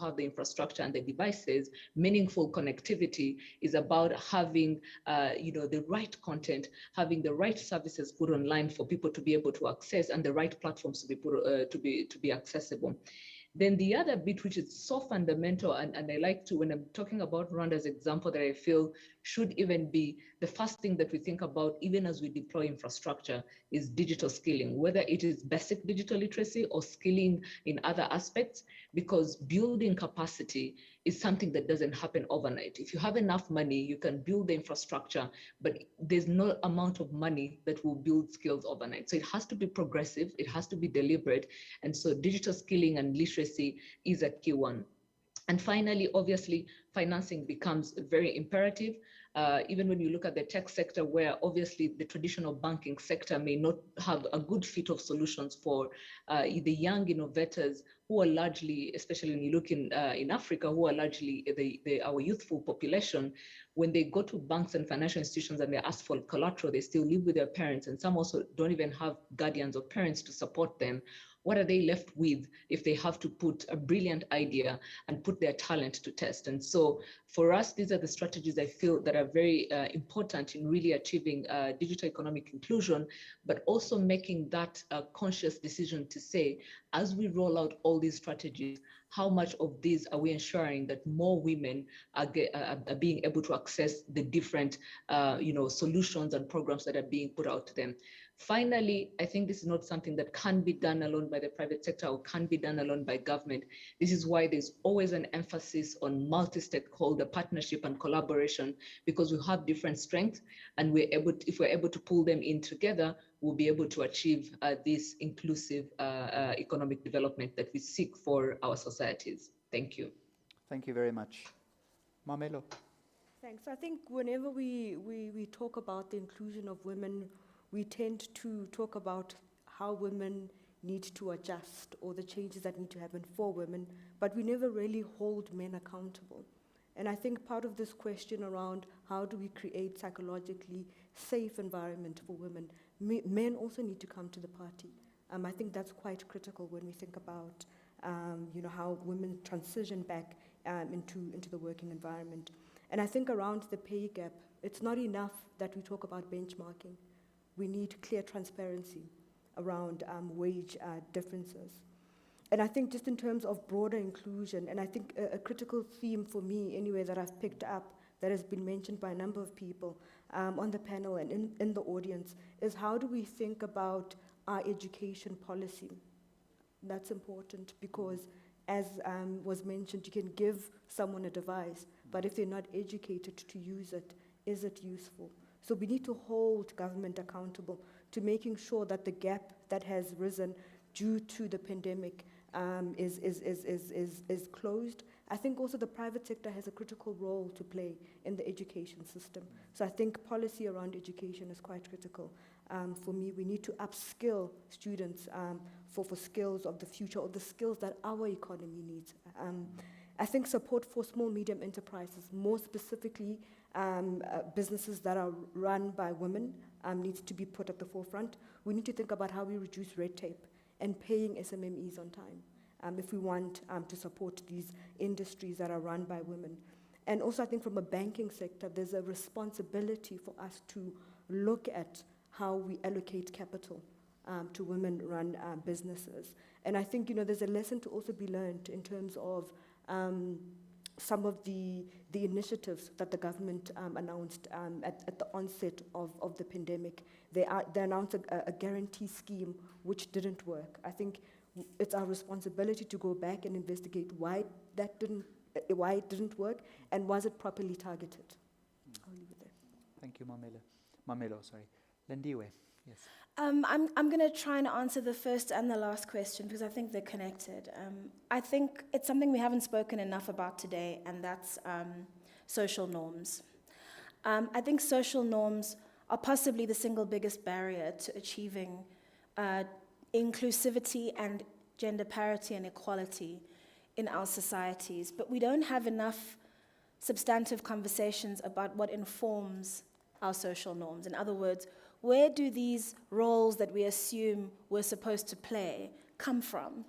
[SPEAKER 4] have the infrastructure and the devices. Meaningful connectivity is about having the right content, having the right services put online for people to be able to access, and the right platforms to be put to be accessible. Then the other bit, which is so fundamental, and I like to, when I'm talking about Rwanda's example, that I feel should even be the first thing that we think about, even as we deploy infrastructure, is digital skilling, whether it is basic digital literacy or skilling in other aspects, because building capacity is something that doesn't happen overnight. If you have enough money, you can build the infrastructure, but there's no amount of money that will build skills overnight. So it has to be progressive, it has to be deliberate. And so digital skilling and literacy is a key one. And finally, obviously, financing becomes very imperative. Even when you look at the tech sector, where obviously the traditional banking sector may not have a good fit of solutions for the young innovators who are largely, especially when you look in Africa, who are largely our youthful population. When they go to banks and financial institutions and they ask for collateral, they still live with their parents, and some also don't even have guardians or parents to support them. What are they left with if they have to put a brilliant idea and put their talent to test? And so for us, these are the strategies I feel that are very important in really achieving digital economic inclusion, but also making that a conscious decision to say, as we roll out all these strategies, how much of these are we ensuring that more women are being able to access the different solutions and programs that are being put out to them? Finally, I think this is not something that can be done alone by the private sector or can be done alone by government. This is why there's always an emphasis on multi-stakeholder partnership and collaboration, because we have different strengths, and if we're able to pull them in together, we'll be able to achieve this inclusive economic development that we seek for our societies. Thank you.
[SPEAKER 3] Thank you very much. Mamelo.
[SPEAKER 6] Thanks. I think whenever we talk about the inclusion of women, we tend to talk about how women need to adjust or the changes that need to happen for women, but we never really hold men accountable. And I think part of this question around how do we create psychologically safe environment for women, men also need to come to the party. I think that's quite critical when we think about how women transition back into the working environment. And I think around the pay gap, it's not enough that we talk about benchmarking. We need clear transparency around wage differences. And I think just in terms of broader inclusion, and I think a critical theme for me anyway that I've picked up that has been mentioned by a number of people on the panel and in the audience, is how do we think about our education policy? That's important because, as was mentioned, you can give someone a device, but if they're not educated to use it, is it useful? So we need to hold government accountable to making sure that the gap that has risen due to the pandemic is closed. I think also the private sector has a critical role to play in the education system. So I think policy around education is quite critical. For me, we need to upskill students for skills of the future, or the skills that our economy needs. I think support for small, medium enterprises, more specifically businesses that are run by women needs to be put at the forefront. We need to think about how we reduce red tape and paying SMMEs on time if we want to support these industries that are run by women. And also I think from a banking sector, there's a responsibility for us to look at how we allocate capital to women-run businesses. And I think, there's a lesson to also be learned in terms of some of the initiatives that the government announced at the onset of the pandemic. They announced a guarantee scheme which didn't work. I think it's our responsibility to go back and investigate why it didn't work, and was it properly targeted? I'll leave it there.
[SPEAKER 3] Thank you, Mamelo, sorry. Lindiwe, yes.
[SPEAKER 7] I'm going to try and answer the first and the last question because I think they're connected. I think it's something we haven't spoken enough about today, and that's social norms. I think social norms are possibly the single biggest barrier to achieving inclusivity and gender parity and equality in our societies, but we don't have enough substantive conversations about what informs our social norms. In other words, where do these roles that we assume we're supposed to play come from?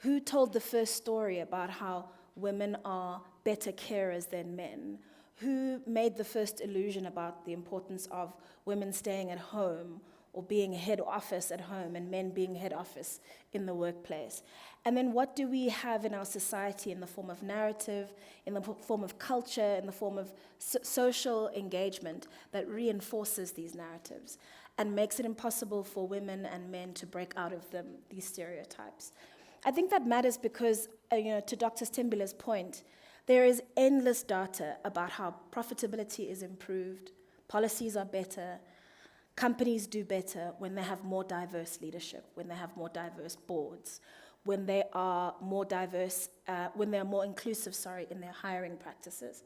[SPEAKER 7] Who told the first story about how women are better carers than men? Who made the first illusion about the importance of women staying at home or being head office at home and men being head office in the workplace? And then what do we have in our society in the form of narrative, in the form of culture, in the form of social engagement that reinforces these narratives and makes it impossible for women and men to break out of them, these stereotypes? I think that matters because, to Dr. Stembile's point, there is endless data about how profitability is improved, policies are better, companies do better when they have more diverse leadership, when they have more diverse boards, when they are more diverse, when they are more inclusive, in their hiring practices.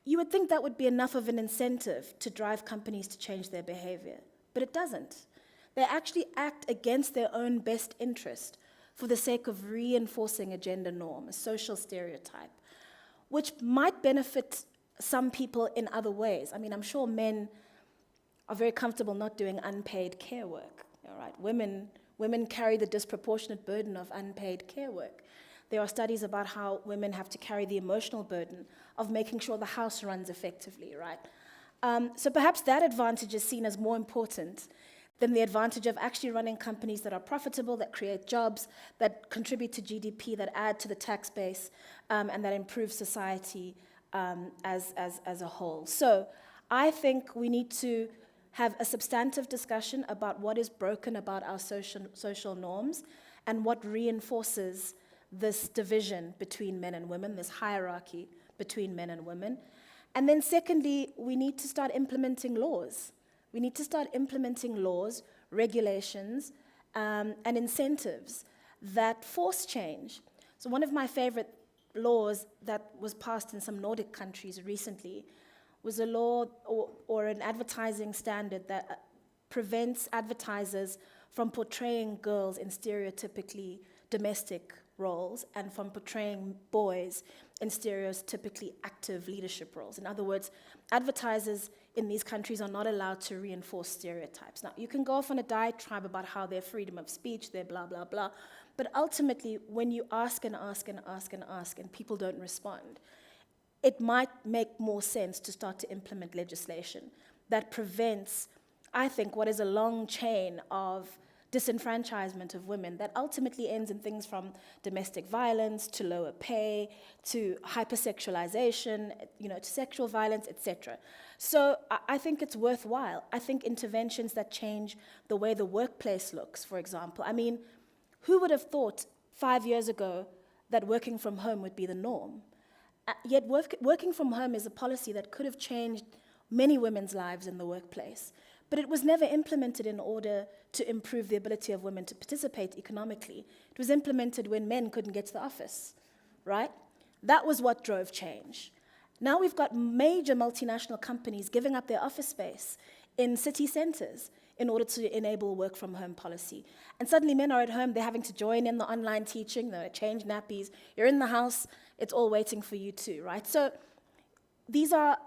[SPEAKER 7] You would think that would be enough of an incentive to drive companies to change their behavior, but it doesn't. They actually act against their own best interest for the sake of reinforcing a gender norm, a social stereotype, which might benefit some people in other ways. I mean, I'm sure men are very comfortable not doing unpaid care work, all right? Women carry the disproportionate burden of unpaid care work. There are studies about how women have to carry the emotional burden of making sure the house runs effectively, right? So perhaps that advantage is seen as more important than the advantage of actually running companies that are profitable, that create jobs, that contribute to GDP, that add to the tax base, and that improve society as a whole. So I think we need to have a substantive discussion about what is broken about our social norms and what reinforces this division between men and women, this hierarchy between men and women. And then secondly, we need to start implementing laws. We need to start implementing laws, regulations, and incentives that force change. So one of my favorite laws that was passed in some Nordic countries recently was a law or an advertising standard that prevents advertisers from portraying girls in stereotypically domestic roles and from portraying boys in stereotypically active leadership roles. In other words, advertisers in these countries are not allowed to reinforce stereotypes. Now, you can go off on a diatribe about how their freedom of speech, their blah, blah, blah, but ultimately, when you ask and ask and ask and ask and people don't respond, it might make more sense to start to implement legislation that prevents, I think, what is a long chain of disenfranchisement of women that ultimately ends in things from domestic violence to lower pay to hypersexualization, to sexual violence, etc. So I think it's worthwhile. I think interventions that change the way the workplace looks, for example. I mean, who would have thought 5 years ago that working from home would be the norm? Yet working from home is a policy that could have changed many women's lives in the workplace. But it was never implemented in order to improve the ability of women to participate economically. It was implemented when men couldn't get to the office, right? That was what drove change. Now we've got major multinational companies giving up their office space in city centers in order to enable work from home policy. And suddenly men are at home, they're having to join in the online teaching, they change nappies, you're in the house, it's all waiting for you too, right? So these are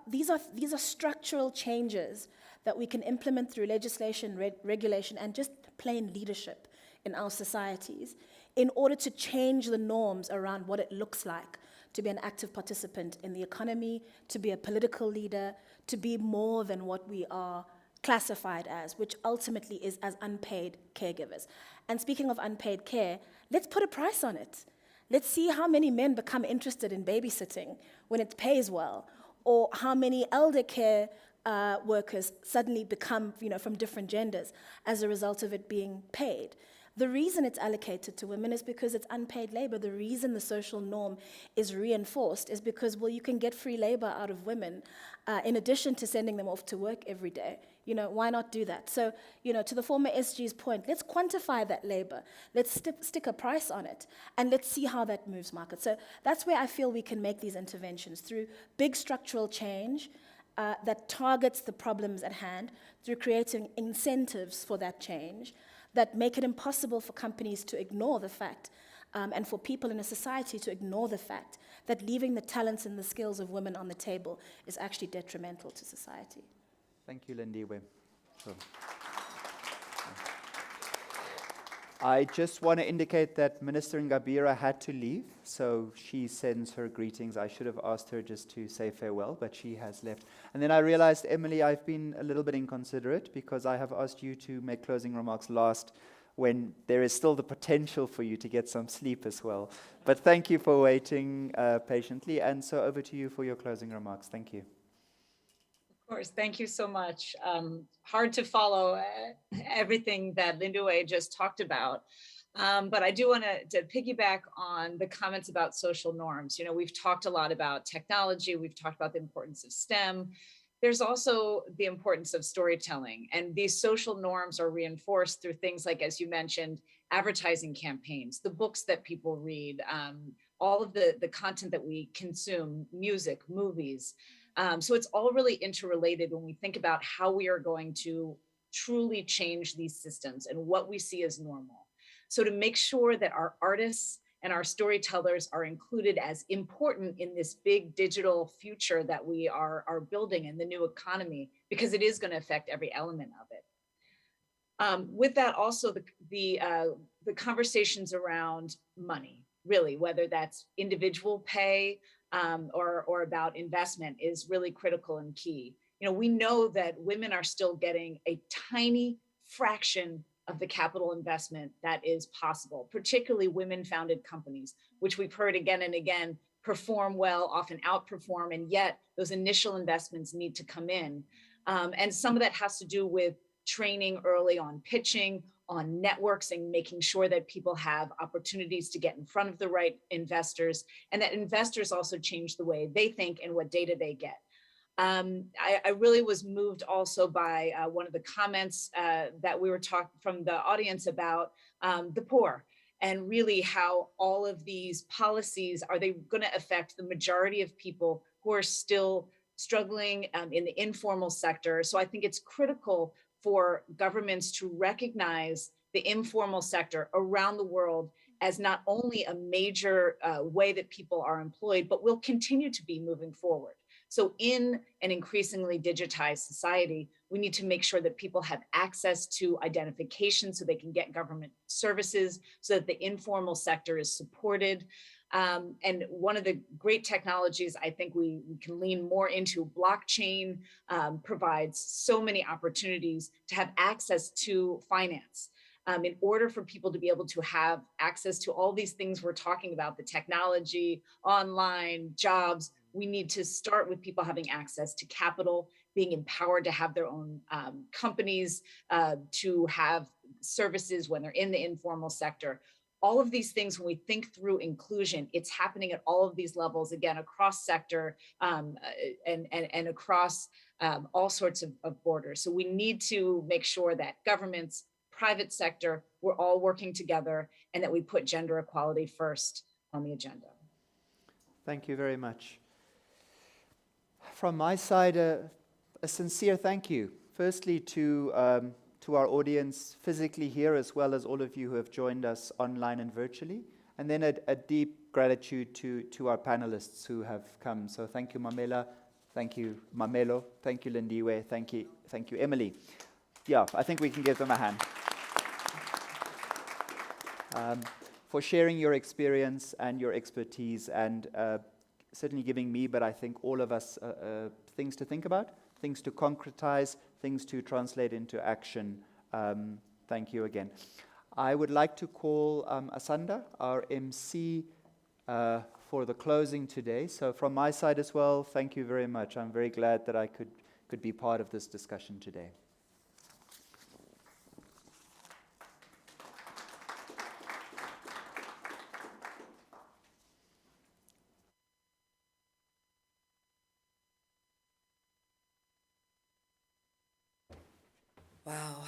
[SPEAKER 7] structural changes that we can implement through legislation, regulation, and just plain leadership in our societies in order to change the norms around what it looks like to be an active participant in the economy, to be a political leader, to be more than what we are classified as, which ultimately is as unpaid caregivers. And speaking of unpaid care, let's put a price on it. Let's see how many men become interested in babysitting when it pays well, or how many elder care workers suddenly become, from different genders as a result of it being paid. The reason it's allocated to women is because it's unpaid labor. The reason the social norm is reinforced is because, well, you can get free labor out of women in addition to sending them off to work every day. Why not do that? So, to the former SG's point, let's quantify that labor. Let's stick a price on it, and let's see how that moves markets. So that's where I feel we can make these interventions, through big structural change that targets the problems at hand, through creating incentives for that change, that make it impossible for companies to ignore the fact, and for people in a society to ignore the fact that leaving the talents and the skills of women on the table is actually detrimental to society.
[SPEAKER 3] Thank you, Lindiwe. Sure. I just want to indicate that Minister Ngabira had to leave, so she sends her greetings. I should have asked her just to say farewell, but she has left. And then I realized, Emily, I've been a little bit inconsiderate because I have asked you to make closing remarks last when there is still the potential for you to get some sleep as well. But thank you for waiting patiently, and so over to you for your closing remarks. Thank you.
[SPEAKER 5] Of course, thank you so much. Hard to follow everything that Lindiwe just talked about, but I do want to piggyback on the comments about social norms. We've talked a lot about technology, we've talked about the importance of STEM. There's also the importance of storytelling, and these social norms are reinforced through things like, as you mentioned, advertising campaigns, the books that people read, all of the content that we consume, music, movies. So it's all really interrelated when we think about how we are going to truly change these systems and what we see as normal. So to make sure that our artists and our storytellers are included as important in this big digital future that we are building in the new economy, because it is going to affect every element of it. With that, also the conversations around money, really, whether that's individual pay, or about investment, is really critical and key. We know that women are still getting a tiny fraction of the capital investment that is possible, particularly women-founded companies, which we've heard again and again perform well, often outperform, and yet those initial investments need to come in. And some of that has to do with training early on pitching, on networks, and making sure that people have opportunities to get in front of the right investors, and that investors also change the way they think and what data they get. I really was moved also by one of the comments that we were talking from the audience about the poor, and really how all of these policies, are they going to affect the majority of people who are still struggling in the informal sector? So I think it's critical for governments to recognize the informal sector around the world as not only a major way that people are employed, but will continue to be moving forward. So in an increasingly digitized society, we need to make sure that people have access to identification so they can get government services, so that the informal sector is supported. And one of the great technologies I think we can lean more into, blockchain, provides so many opportunities to have access to finance. In order for people to be able to have access to all these things we're talking about, the technology, online, jobs, we need to start with people having access to capital, being empowered to have their own companies, to have services when they're in the informal sector. All of these things, when we think through inclusion, it's happening at all of these levels, again, across sector and across all sorts of borders. So we need to make sure that governments, private sector, we're all working together, and that we put gender equality first on the agenda.
[SPEAKER 3] Thank you very much. From my side, a sincere thank you. Firstly, to our audience physically here, as well as all of you who have joined us online and virtually. And then a deep gratitude to our panelists who have come. So thank you, Mamela. Thank you, Mamelo. Thank you, Lindiwe. Thank you, Emily. Yeah, I think we can give them a hand. For sharing your experience and your expertise, and certainly giving me, but I think all of us, things to think about, things to concretize, things to translate into action. Thank you again. I would like to call Asanda, our MC, for the closing today. So from my side as well, thank you very much. I'm very glad that I could be part of this discussion today.
[SPEAKER 13] Wow,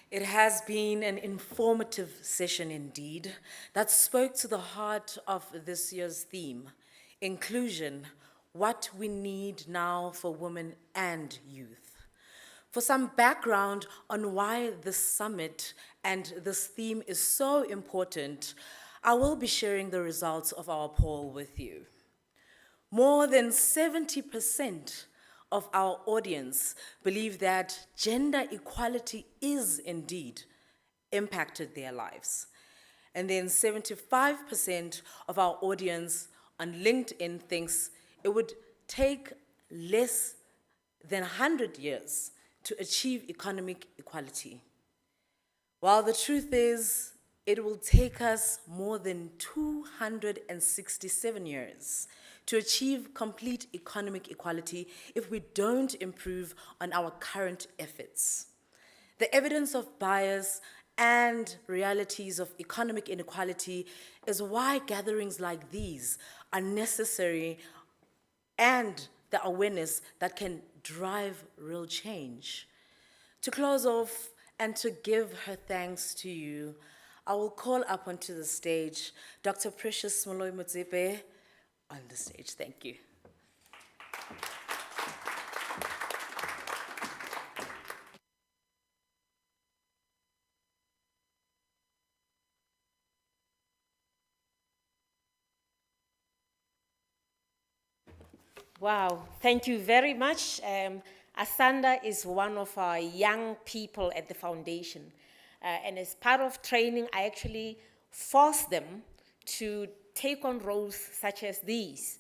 [SPEAKER 13] it has been an informative session indeed that spoke to the heart of this year's theme, inclusion, what we need now for women and youth. For some background on why this summit and this theme is so important, I will be sharing the results of our poll with you. More than 70% of our audience believe that gender equality is indeed impacted their lives. And then 75% of our audience on LinkedIn thinks it would take less than 100 years to achieve economic equality. While the truth is, it will take us more than 267 years to achieve complete economic equality if we don't improve on our current efforts. The evidence of bias and realities of economic inequality is why gatherings like these are necessary, and the awareness that can drive real change. To close off and to give her thanks to you, I will call up onto the stage Dr. Precious Motsepe on the stage. Thank you.
[SPEAKER 1] Wow, thank you very much. Asanda is one of our young people at the foundation. And as part of training, I actually force them to take on roles such as these,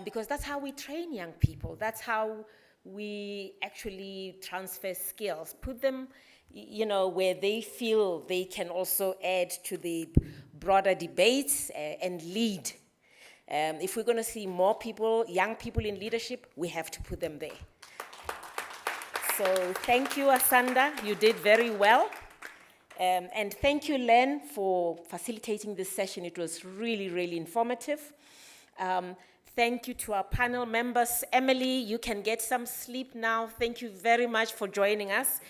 [SPEAKER 1] because that's how we train young people. That's how we actually transfer skills, put them, you know, where they feel they can also add to the broader debates and lead. If we're going to see more people, young people in leadership, we have to put them there. So thank you, Asanda. You did very well. And thank you, Len, for facilitating this session. It was really, really informative. Thank you to our panel members. Emily, you can get some sleep now. Thank you very much for joining us.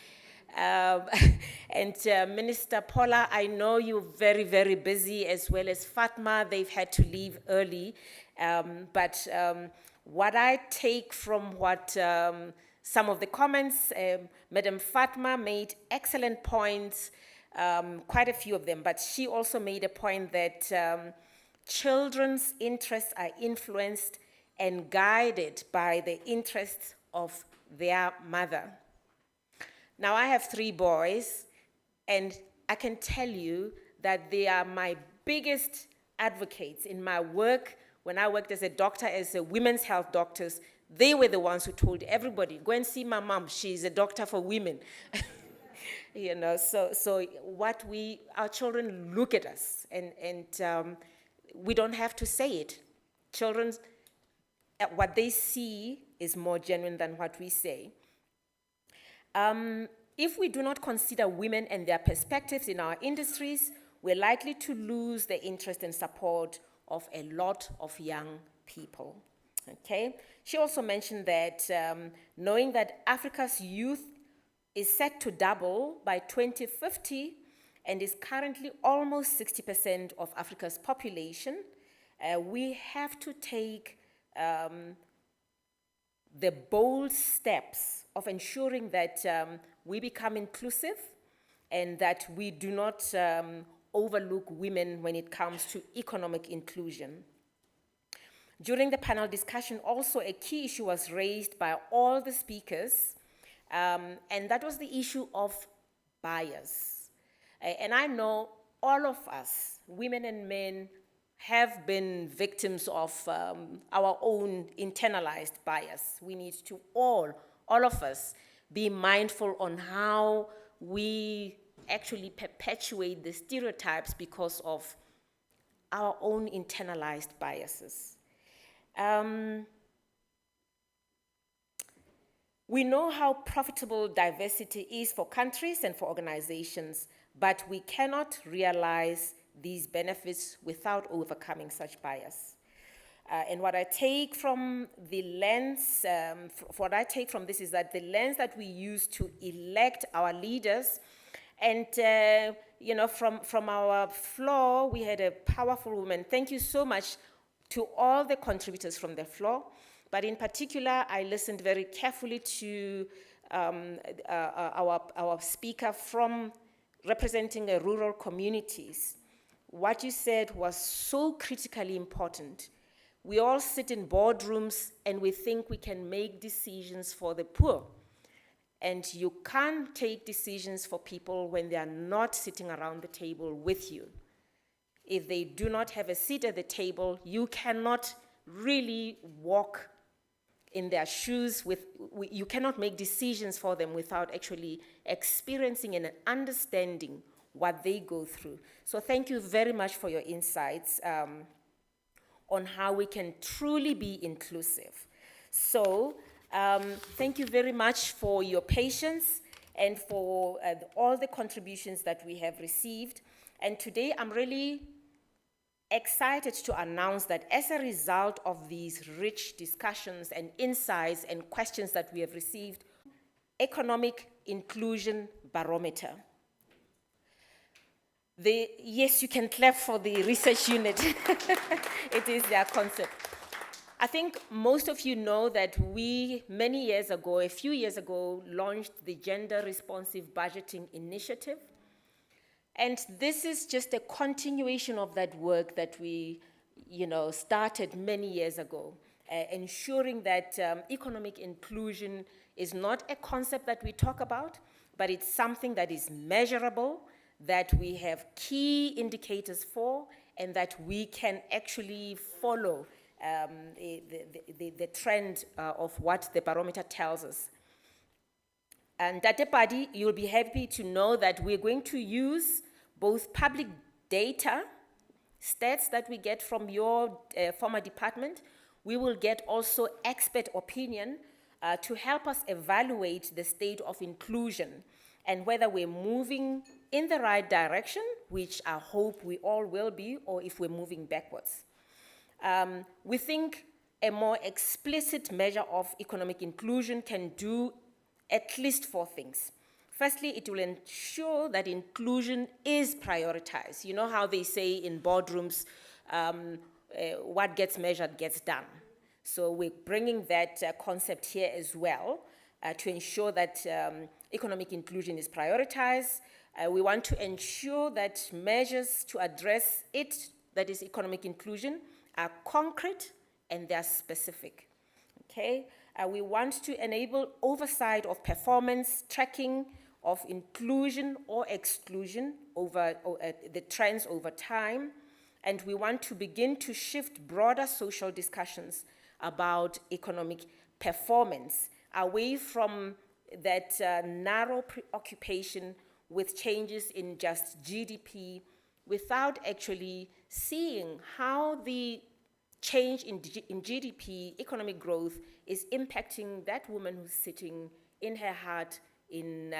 [SPEAKER 1] And Minister Paula, I know you're very, very busy, as well as Fatma. They've had to leave early. But what I take from what some of the comments, Madam Fatma made excellent points, quite a few of them, but she also made a point that children's interests are influenced and guided by the interests of their mother. Now, I have 3 boys, and I can tell you that they are my biggest advocates in my work. When I worked as a doctor, as a women's health doctors, they were the ones who told everybody, go and see my mom, she's a doctor for women. You know, so what our children look at us, and we don't have to say it. Children, what they see is more genuine than what we say. If we do not consider women and their perspectives in our industries, we're likely to lose the interest and support of a lot of young people. Okay? She also mentioned that knowing that Africa's youth is set to double by 2050 and is currently almost 60% of Africa's population, we have to take the bold steps of ensuring that we become inclusive and that we do not overlook women when it comes to economic inclusion. During the panel discussion, also a key issue was raised by all the speakers, and that was the issue of bias. And I know all of us, women and men, have been victims of our own internalized bias. We need to all of us, be mindful on how we actually perpetuate the stereotypes because of our own internalized biases. We know how profitable diversity is for countries and for organizations, but we cannot realize these benefits without overcoming such bias. And what I take from the lens, what I take from this is that the lens that we use to elect our leaders, and you know, from our floor, we had a powerful woman. Thank you so much to all the contributors from the floor, but in particular, I listened very carefully to our speaker from representing rural communities. What you said was so critically important. We all sit in boardrooms and we think we can make decisions for the poor. And you can't take decisions for people when they are not sitting around the table with you. If they do not have a seat at the table, you cannot really walk in their shoes. You cannot make decisions for them without actually experiencing and understanding what they go through. So thank you very much for your insights on how we can truly be inclusive. So thank you very much for your patience and for all the contributions that we have received. And today I'm really excited to announce that as a result of these rich discussions and insights and questions that we have received, Economic Inclusion Barometer. Yes, you can clap for the research unit. It is their concept. I think most of you know that we, a few years ago, launched the Gender Responsive Budgeting Initiative. And this is just a continuation of that work that we, started many years ago, ensuring that economic inclusion is not a concept that we talk about, but it's something that is measurable, that we have key indicators for, and that we can actually follow the trend of what the barometer tells us. And Date Padi, you'll be happy to know that we're going to use both public data, stats that we get from your former department. We will get also expert opinion to help us evaluate the state of inclusion and whether we're moving in the right direction, which I hope we all will be, or if we're moving backwards. We think a more explicit measure of economic inclusion can do at least 4 things. Firstly, it will ensure that inclusion is prioritized. You know how they say in boardrooms, what gets measured gets done. So we're bringing that concept here as well to ensure that economic inclusion is prioritized. We want to ensure that measures to address it, that is economic inclusion, are concrete and they're specific, okay? We want to enable oversight of performance, tracking of inclusion or exclusion over the trends over time, and we want to begin to shift broader social discussions about economic performance away from that narrow preoccupation with changes in just GDP without actually seeing how the change in GDP, economic growth, is impacting that woman who's sitting in her heart in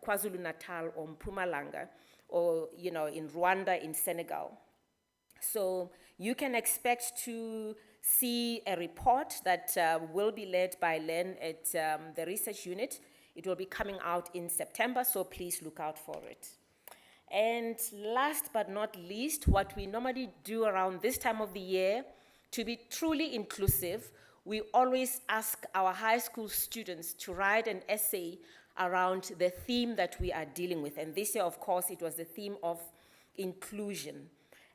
[SPEAKER 1] KwaZulu-Natal or Mpumalanga, or in Rwanda, in Senegal. So you can expect to see a report that will be led by Len at the research unit. It will be coming out in September, so please look out for it. And last but not least, what we normally do around this time of the year, to be truly inclusive, we always ask our high school students to write an essay around the theme that we are dealing with. And this year, of course, it was the theme of inclusion.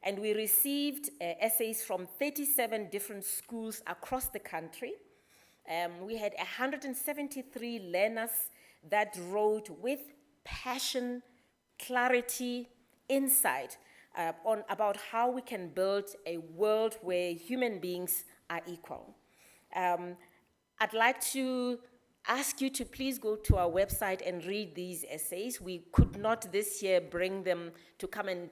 [SPEAKER 1] And we received essays from 37 different schools across the country. We had 173 learners that wrote with passion, clarity, insight about how we can build a world where human beings are equal. I'd like to ask you to please go to our website and read these essays. We could not this year bring them to come and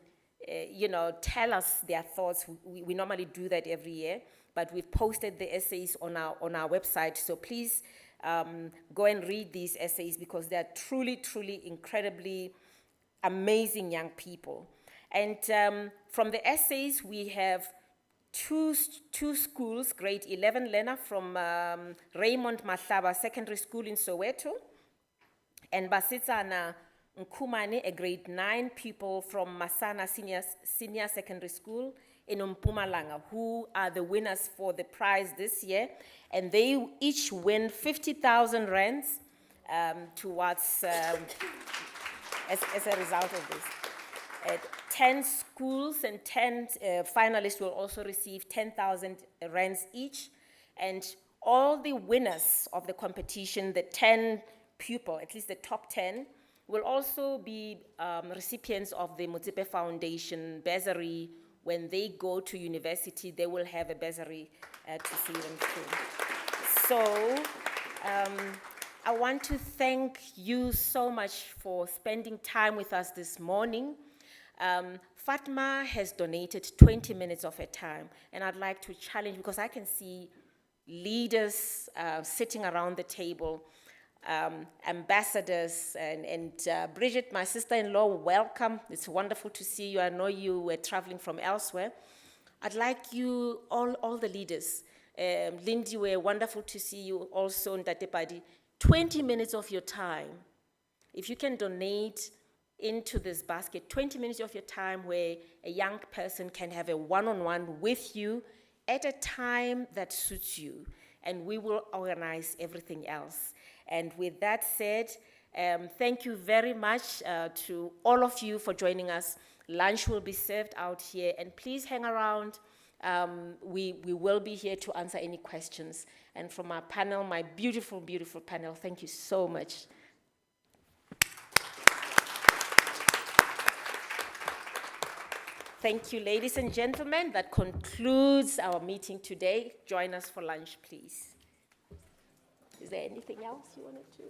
[SPEAKER 1] tell us their thoughts. We normally do that every year, but we've posted the essays on our website. So please go and read these essays because they're truly, truly incredibly amazing young people. And from the essays, we have two schools, grade 11 learner from Raymond Mahlaba Secondary School in Soweto, and Basitsana Nkumane, a grade 9 pupil from Masana Senior Secondary School in Mpumalanga, who are the winners for the prize this year. And they each win 50,000 rands towards, as a result of this. 10 schools and 10 finalists will also receive 10,000 rands each. And all the winners of the competition, the 10 pupil, at least the top 10, will also be recipients of the Motsepe Foundation bursary. When they go to university, they will have a bursary to see them through. So I want to thank you so much for spending time with us this morning. Fatma has donated 20 minutes of her time, and I'd like to challenge, because I can see leaders sitting around the table, ambassadors, and Bridget, my sister-in-law, welcome. It's wonderful to see you. I know you were traveling from elsewhere. I'd like you, all the leaders, Lindy, we're wonderful to see you also, Ntate Padi, 20 minutes of your time. If you can donate into this basket, 20 minutes of your time where a young person can have a one-on-one with you at a time that suits you, and we will organize everything else. And with that said, thank you very much to all of you for joining us. Lunch will be served out here, and please hang around. We will be here to answer any questions. And from our panel, my beautiful, beautiful panel, thank you so much. Thank you, ladies and gentlemen. That concludes our meeting today. Join us for lunch, please. Is there anything else you wanted to?